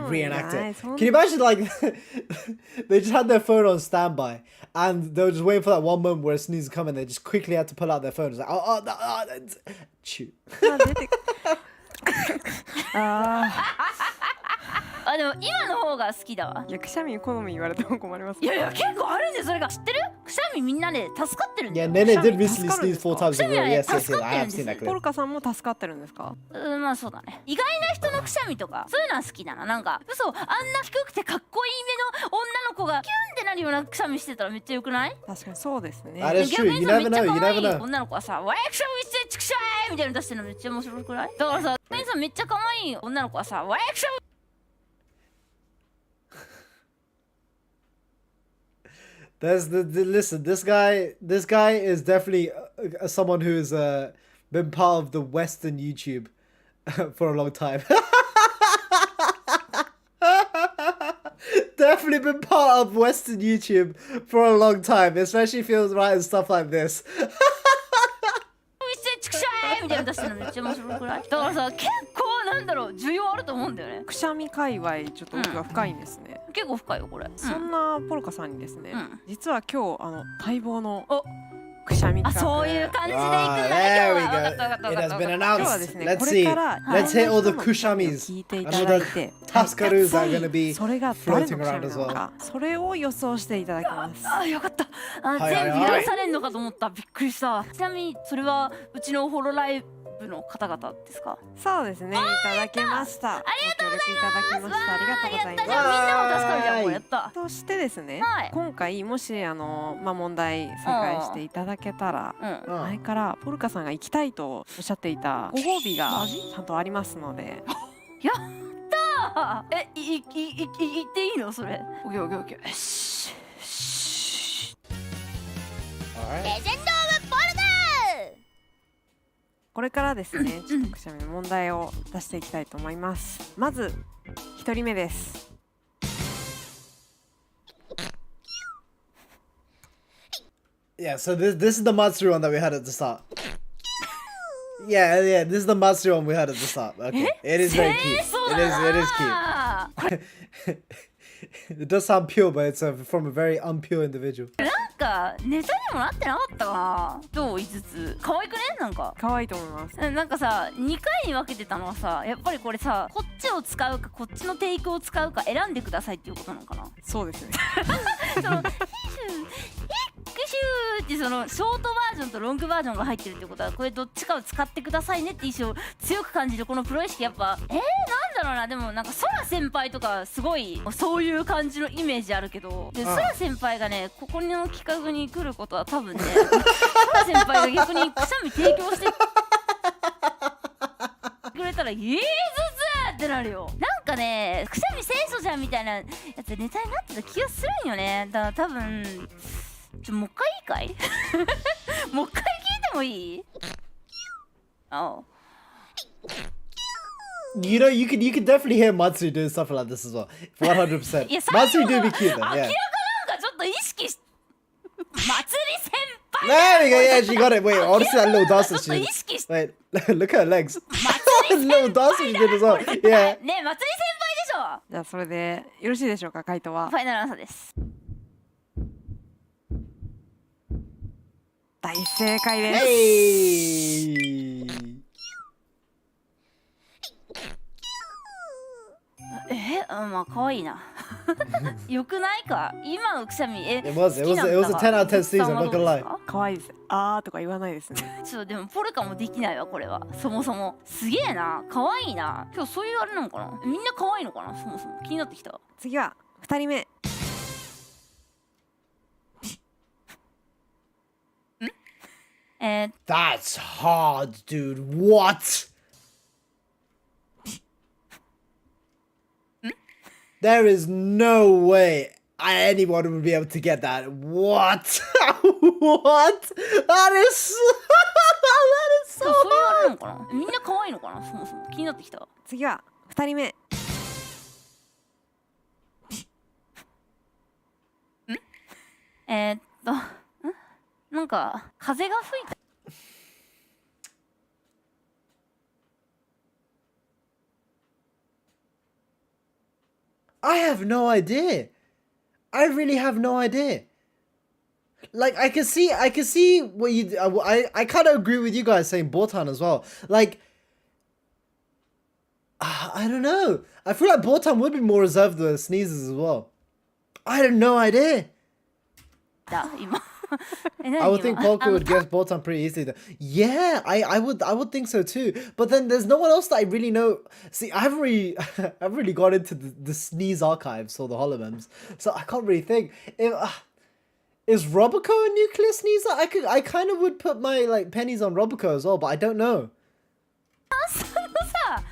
reenact it. Can you imagine, like, they just had their phone on standby, and they were just waiting for that one moment where a sneeze would come, and they just quickly had to pull out their phone. It's like, chew. でも今の方が好きだわ。いや、くしゃみ好み言われても困ります。いや結構あるんで、それが知ってる？くしゃみみんなで助かってるんだよ。Yeah, Nene did recently sneeze 4 times in a row. Yes, I have seen that clip. ポルカさんも助かってるんですか？まあそうだね。意外な人のくしゃみとかそういうのは好きだな。なんか嘘、あんな低くてかっこいい目の女の子がキュンってなるようなくしゃみしてたらめっちゃ良くない？確かにそうですね。That is true. You never know. You never know. 女の子はさ、ワイクシャミしてチクシャーみたいなの出してるのめっちゃ面白くない？だからさ、めっちゃ可愛い女の子はさ、ワイクシャミListen, this guy is definitely someone who's been part of the Western YouTube for a long time. Definitely been part of Western YouTube for a long time, especially if he was writing stuff like this. みたいなの出してるのめっちゃ面白くない？だからさ、結構なんだろう、需要あると思うんだよね。くしゃみ界隈ちょっと奥が深いんですね。結構深いよこれ。そんなポルカさんにですね、実は今日待望のくしゃみ企画。そういう感じでいくんだね。It has been announced. 今日はですね、 Let's これ see. から Let's hear all the kushamis. 聞いていただいて、Taskarus are going to be それが誰の floating くしゃ around み as なの well. か、それを予想していただきます。よかった。全部許されんのかと思った。びっくりした。ちなみにそれはうちのホロライブの方々ですか？そうですね、いただけました。ありがとうございます。ありがとうございます。じゃあみんなも助かるじゃん。これやった。そしてですね、今回もし問題正解していただけたら、前からポルカさんが行きたいとおっしゃっていたご褒美がちゃんとありますので。やったー。言っていいのそれ？オッケーオッケーオッケー。よし。レジェンドオブポルカ。これからですね、ちょっとくしゃみの問題を出していきたいと思います。まず1人目です。Yeah, so this is the Matsuri one that we had at the start. Yeah, this is the Matsuri one we had at the start. Okay, it is very cute. It is cute. It does sound pure, but it's from a very unpure individual. なんかネタにもなってなかったかな。どう5つ可愛くね？なんか可愛いと思います。なんかさ、2回に分けてたのはさ、やっぱりこれさ、こっちを使うかこっちのテイクを使うか選んでくださいっていうことなのかな。そうですね。そのシューってそのショートバージョンとロングバージョンが入ってるってことは、これどっちかを使ってくださいねって意思を強く感じるこのプロ意識、やっぱなんだろうな。でもなんかソラ先輩とかすごいそういう感じのイメージあるけど、でソラ先輩がねここの企画に来ることは多分ね、ソラ先輩が逆にくしゃみ提供してくれたらいいずつってなるよ。なんかね、くしゃみ清楚じゃんみたいなやつネタになってた気がするんよね。だから多分もう一回いいかい？もう一回聞いてもいい？Oh. You know, you could definitely hear Matsuri doing stuff like this as well. 100%. Matsuri do be cute though. Yeah. 明らかなんかちょっと意識し祭り先輩 There we go. Yeah, she got it. Wait, honestly, that little dance that ちょっ she と意 did. 識し Wait, look at her legs. 祭り little 先 dance 輩 she だ did as well. これ絶対 Yeah. ね祭り先輩でしょじゃあそれでよろしいでしょうか、回答は。ファイナルアンサーです。大正解です。Hey. まあ可愛いな。よくないか今のくしゃみ。It was a 10 out of 10 season, not gonna lie. 可愛いです。あーとか言わないですね。ちょっとでもポルカもできないわこれは。そもそもすげえな、可愛いな。今日そういうあれなのかな、みんな可愛いのかな、そもそも気になってきた。次は2人目。That's hard, dude. What? There is no way anyone would be able to get that. What? What? That is that is so そういうあれな hard. のかな、みんな可愛いのかな、そもそも気になってきた。次は2人目。なんか風が吹いた。I have no idea. I really have no idea. Like I can see what you. I kind of agree with you guys saying Botan as well. Like I don't know. I feel like Botan would be more reserved with sneezes as well. I have no idea. 今 I would think Polka would guess Botan pretty easily. Though. Yeah, I would think so too. But then there's no one else that I really know. See, I haven't really got into the sneeze archives or the holomems, so I can't really think. Is Robico a nuclear sneezer? I kind of would put my like pennies on Robico as well, but I don't know. さ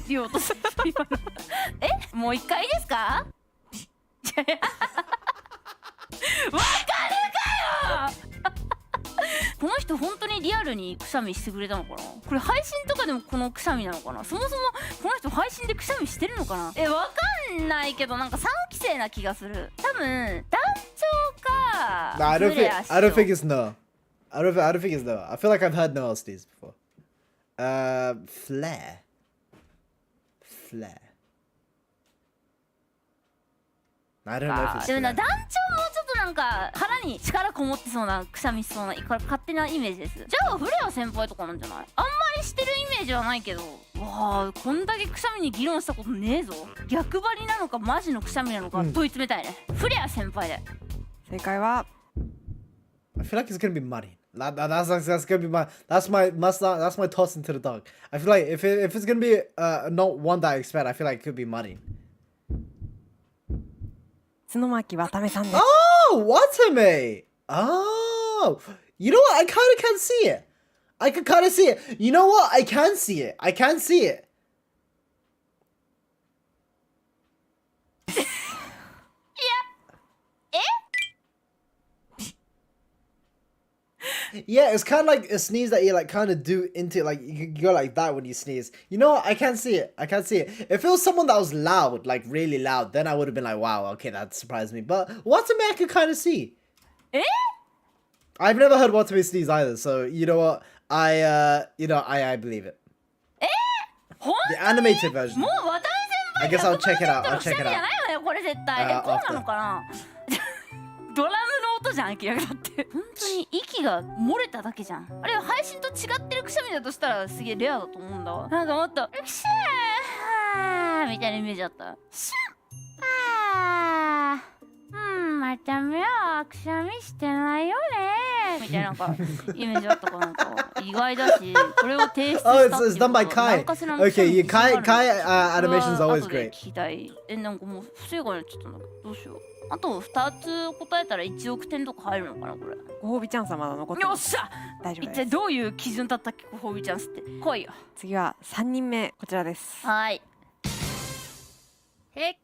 言おうとするもう一回いいですかわかるかよこの人本当にリアルにくしゃみしてくれたのかな、これ配信とかでもこのくしゃみなのかな、そもそもこの人配信でくしゃみしてるのかな、わかんないけどなんか3期生な気がする。多分団長か No, I don't think it's no. I don't think it's no. I feel like I've heard no else these before. Flare. I don't know if it's でもな flare. 団長もちょっとなんか腹に力こもってそうなくしゃみしそうなこれ勝手なイメージです。じゃあフレア先輩とかなんじゃない、あんまりしてるイメージはないけど、わあこんだけくしゃみに議論したことねえぞ。逆張りなのかマジのくしゃみなのか問い詰めたいね、フレア先輩で。正解は I feel like it's gonna be muddy. That's gonna be that's my toss into the dark. I feel like if it's gonna be not one that I expect, I feel like it could be muddy. 角巻わためさんです。Oh, Watame! Oh, you know what? I kind of can see it. I can kind of see it. You know what? I can see it. I can see it. Yeah, it's kind of like a sneeze that you like kind of do into like you go like that when you sneeze. You know what? I can see it. I can see it. If it was someone that was loud, like really loud, then I would have been like, wow, okay, that surprised me. But Watame I could kind of see. I've never heard Watame sneeze either, so you know what? I believe it. The animated version. もう渡辺 I guess I'll check it out. くしゃみじゃないよねこれ絶対。こうなのかなドラムの音じゃん明らかだって本当に息が漏れただけじゃん。あれは配信と違ってるくしゃみだとしたらすげえレアだと思うんだわ。なんかもっとクシャーみたいなイメージだった。シャーまた目はくしゃみしてないよねみたいななんかイメージだったかなんか意外だしこれを提出したっていうこと it's done by Kai. Okay, Kai animation is always 後で great. 聞きたい。なんかもう不正解になっちゃったんだけどどうしよう。あと2つ答えたら1億点とか入るのかなこれ。ご褒美チャンスはまだ残ってます。よっしゃ大丈夫です。一体どういう基準だったっけご褒美チャンスって。来いよ。次は3人目こちらです。はい。ヘックス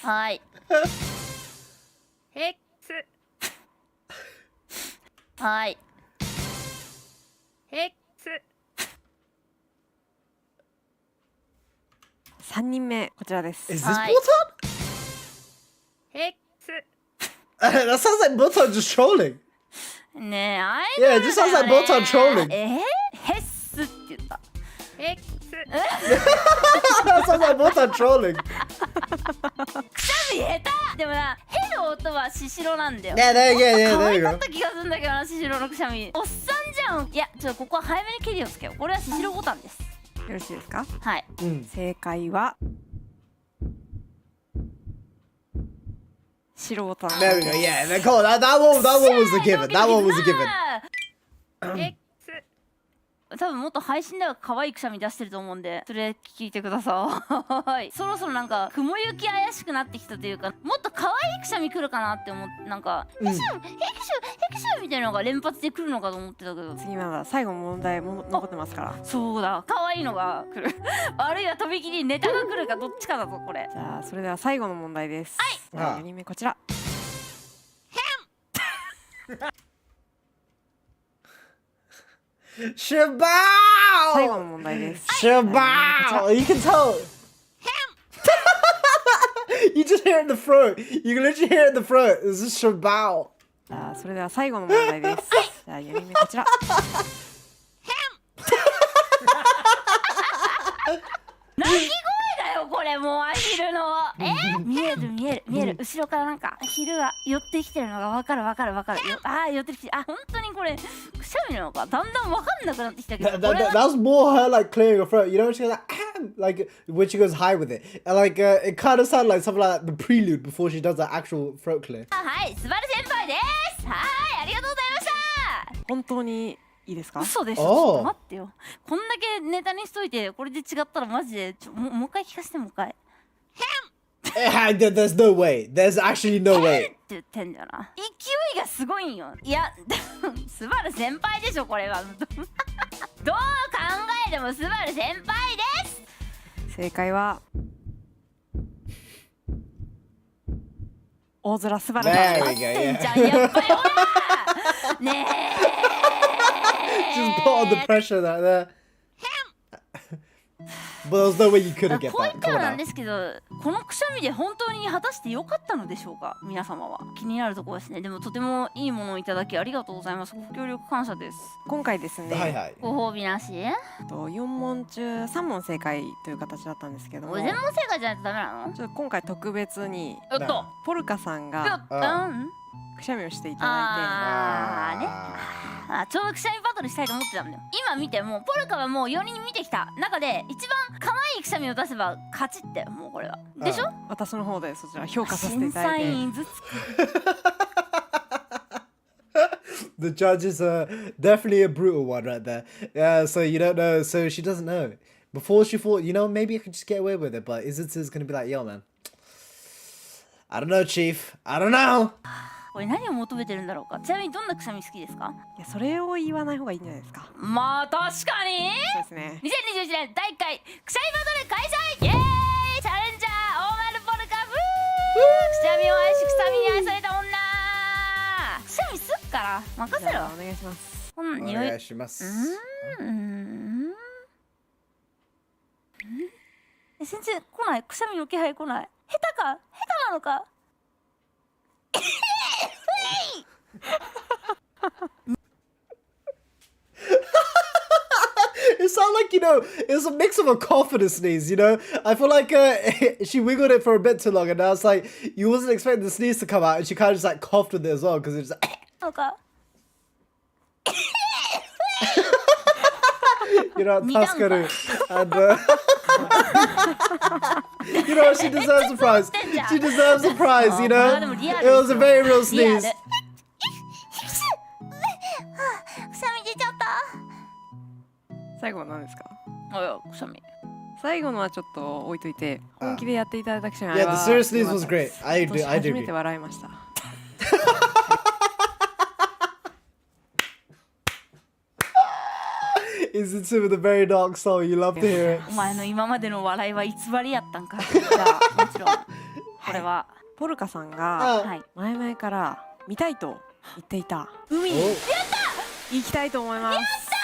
はいヘックスはいヘックス3人目こちらです。 Is this Botan? ヘック That sounds like Botan just trolling. スねえ、アイ Yeah, it just sounds like Botan trolling. ヘッスって言った。ヘックス That sounds like Botan trolling. くしゃみ下手。でもな、ヘの音はシシロなんだよ。 Yeah, there you 可愛か go. った気がするんだけどな、シシロのくしゃみ。おっさんじゃん。いや、ちょっとここは早めにケリをつけよう。これはシシロボタンです。よろしいですか？はい。正解は白ボタン。 There we go. Yeah, cool. That one was a given. That one was a given. 多分もっと配信では可愛いくしゃみ出してると思うんで、それ聞いてください。そろそろなんか雲行き怪しくなってきたというか、もっと可愛いくしゃみ来るかなって思って、なんかヘクションヘクションヘクションみたいなのが連発で来るのかと思ってたけど、次まだ最後の問題も残ってますから。そうだ、可愛いのが来るあるいはとびきりネタが来るかどっちかだぞこれ。じゃあそれでは最後の問題です。はい。4人目こちら。Shabao! 最後の問題です。 Shabao! You can tell. You just hear it in the throat. You can literally hear it in the throat. This is Shabao. じゃあそれでは最後の問題です。じゃあ4人目こちら。鳴き声だよこれ、もうアヒルの見える見える見える、後ろからなんかアヒルが寄ってきてるのが分かる分かる分かる。寄ってきて、本当にこれくしゃみなのか、だんだん分かんなくなってきたけど、That's more her like clearing her throat. You know, she goes like when she goes high with it, and like it kind of sounds like something like the prelude before she does the actual throat clear. はい、スバル先輩です。はい、ありがとうございました。本当にいいですか？嘘でしょ。ちょっと待ってよ。こんだけネタにしといてこれで違ったらマジでもう一回聞かせて、もう一回。There's no way. There's actually no way. って言ってんじゃな。勢いがすごいんよ。いや、スバル先輩でしょこれは。どう考えてもスバル先輩です。正解は大空スバルさん。There 合 we っ go. てん Yeah. じゃん、やっぱりほら。ねえ。 Just put on the pressure that there. But there's no way you couldn't get こう言 that. った Come ら on なん now. ですけど、このくしゃみで本当に果たして良かったのでしょうか、皆様は。気になるところですね。でもとてもいいものをいただきありがとうございます。ご協力感謝です。今回ですね、はいはい。ご褒美なし。4問中3問正解という形だったんですけども、全問正解じゃないとダメなの？ちょっと今回特別にやった。ポルカさんがくしゃみをしていただちょうどくしゃみバトルしたいと思ってたんだよ。今見てもうポルカはもう4人見てきた中で一番可愛いくしゃみを出せば勝ちって、もうこれはでしょ。私の方でそちら評価させていただいて、審査員ずつThe judge is definitely a brutal one right there. Yeah, so you don't know. So she doesn't know. Before she thought, you know, maybe I could just get away with it. But Izutsu's going to be like, yo, man. I don't know, Chief. I don't know. これ何を求めてるんだろうか。ちなみにどんなくしゃみ好きですか？いや、それを言わない方がいいんじゃないですか。まあ確かに。そうですね。2021年第1回くしゃみバトル開催。イエーイ。チャレンジャー大丸ポルカブー。くしゃみを愛しくしゃみに愛された女。くしゃみすっから任せろ。お願いします。この匂い。お願いします。全然来ない。くしゃみの気配来ない。下手か？下手なのか？It sounded like, you know, it was a mix of a cough and a sneeze, you know? I feel like she wiggled it for a bit too long, and now it's like, you wasn't expecting the sneeze to come out, and she kind of just like coughed with it as well, because it's like... You know, Taskaru. And, you know, she deserves a prize. She deserves a prize, you know? It was a very real sneeze. 最後は何ですか？くしゃみ。最後のはちょっと置いといて、本気でやっていただいたくしゃみは Yeah, the serious sneeze was great. I do 初め agree. て笑いました。Izutsu with a very dark soul. You love to hear it. お前の今までの笑いは偽りやったんか。じゃあもちろんこれはポルカさんがはい前々から見たいと言っていた海に行きたいと思います。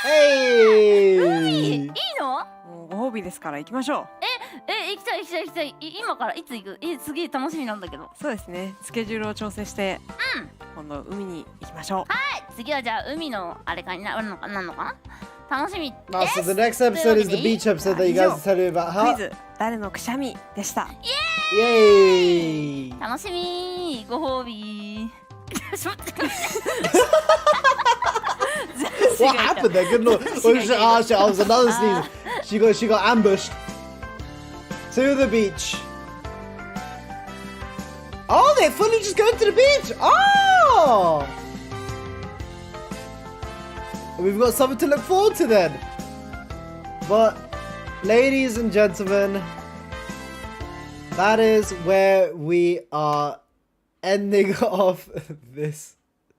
Hey! いいの？もうご褒美ですから行きましょう。行行きたい行きたい行きたい。今からいつ行く？すげえ楽しみなんだけど。そうですね。スケジュールを調整して、今度海に行きましょう。はい。次はじゃあ海のあれかになるのかなんのかな。楽しみです。So the next episode is the beach episode that you guys are telling me about. クイズ誰のくしゃみでした。イエーイ。楽しみー。ご褒美。What happened there? Good lord. Oh shit, I was another sneeze. She got ambushed. To the beach. Oh, they're fully just going to the beach. Oh! We've got something to look forward to then. But, ladies and gentlemen, that is where we are ending off this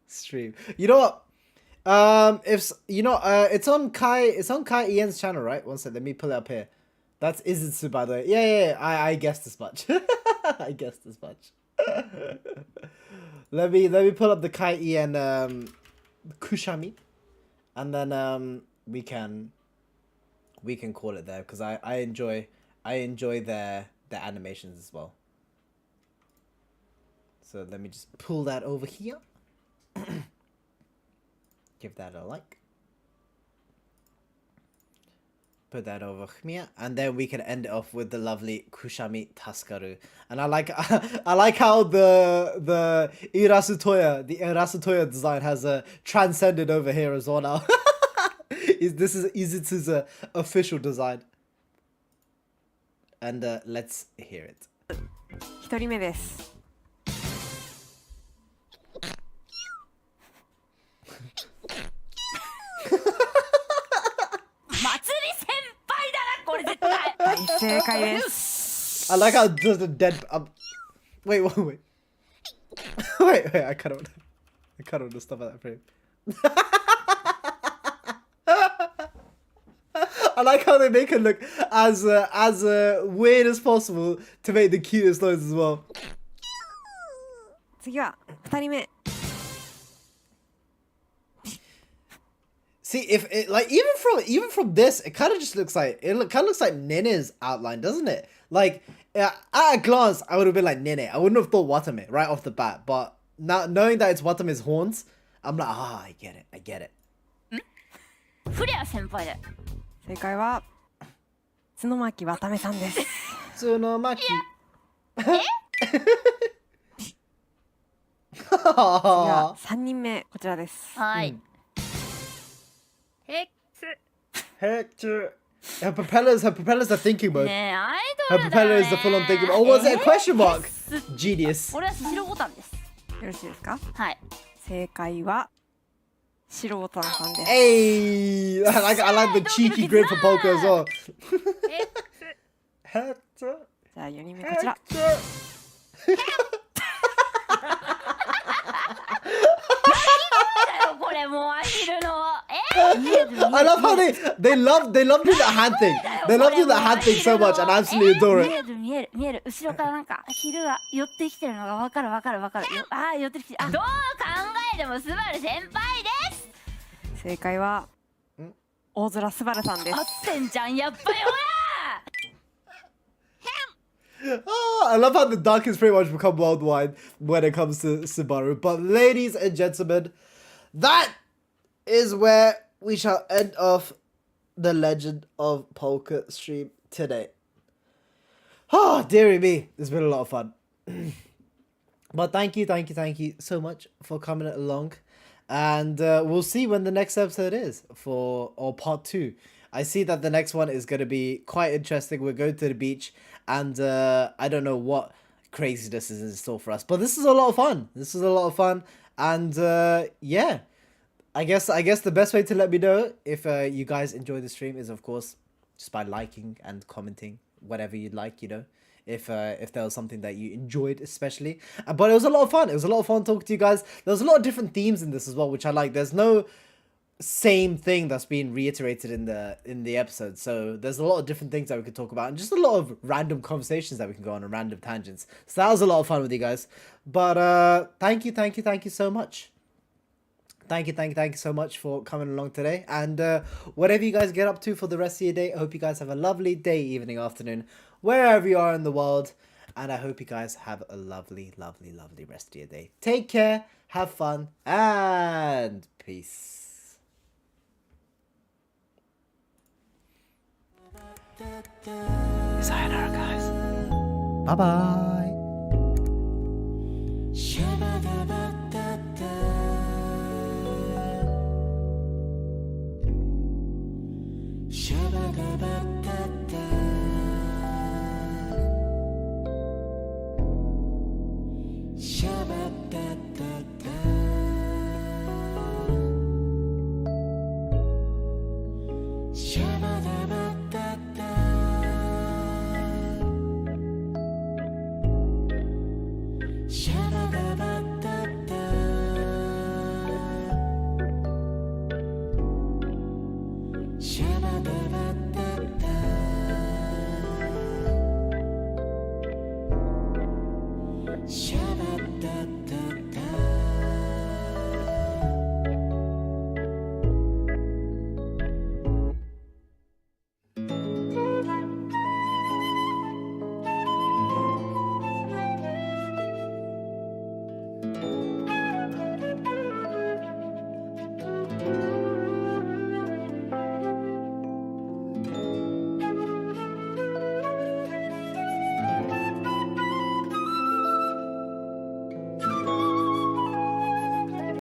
stream. You know what? If you know, it's on Kai Ian's channel, right? One second, let me pull it up here. That's Izitsu, by the way. Yeah, I guessed as much. I guessed as much. let me pull up the Kai Ian Kushami, and then we can call it there because I enjoy their animations as well. So let me just pull that over here. Give that a like. Put that over here, and then we can end it off with the lovely Kushami Taskaru. And I like how the Irasutoya design has transcended over here as well now. This is Izutsu's official design. And let's hear it. 一人目です。正解です。I like how it does the dead. Wait. wait. I cut out the stuff out of that frame. I like how they make it look as weird as possible to make the cutest noise as well. 次は2人目。See, if it like even from this, it kind of just looks like looks like Nene's outline, doesn't it? Like at a glance, I would have been like Nene. I wouldn't have thought Watame right off the bat, but now knowing that it's Watame's horns, I'm like, I get it. フレア先輩で。正解は角巻渡目さんです。角巻。次は3人目こちらです。はい。Hector. Her propellers are thinking mode. ねえ、アイド Her ルだよ propeller ね。 is the full on thinking mode. Oh, was it a question mark? Genius. これはスシローボタンです。よろしいですか？はい。正解は白ボタンさんです。Hey, I like the cheeky grin for Polka as well. Hector. じゃあ4人目こちら。これもうアヒルの。I love how they love doing that hand thing. They love doing that hand thing so much, and I absolutely adore it. 見える後ろからなんかアヒルが寄ってきてるのがわかる。ああ寄ってきて、どう考えてもスバル先輩です。正解は大空スバルさんです。合ってんじゃんやっぱりほら。Oh, I love how the duck has pretty much become worldwide when it comes to Subaru. But ladies and gentlemen, that is where we shall end off the Legend of Polka stream today. Oh, dearie me, it's been a lot of fun. But thank you so much for coming along. And we'll see when the next episode is or part 2. I see that the next one is going to be quite interesting. We're going to the beach, and I don't know what craziness is in store for us, but this is a lot of fun. And yeah, I guess the best way to let me know if you guys enjoy the stream is, of course, just by liking and commenting whatever you'd like, you know, if there was something that you enjoyed especially. But it was a lot of fun. It was a lot of fun talking to you guys. There was a lot of different themes in this as well, which I like. There's no same thing that's being reiterated in the episode, so there's a lot of different things that we could talk about, and just a lot of random conversations that we can go on and random tangents. So that was a lot of fun with you guys. But thank you so much. Thank you so much for coming along today. And whatever you guys get up to for the rest of your day, I hope you guys have a lovely day, evening, afternoon, wherever you are in the world. And I hope you guys have a lovely, lovely, lovely rest of your day. Take care, have fun, and peace. Sayonara, guys. Bye-bye. Shabba-da-da.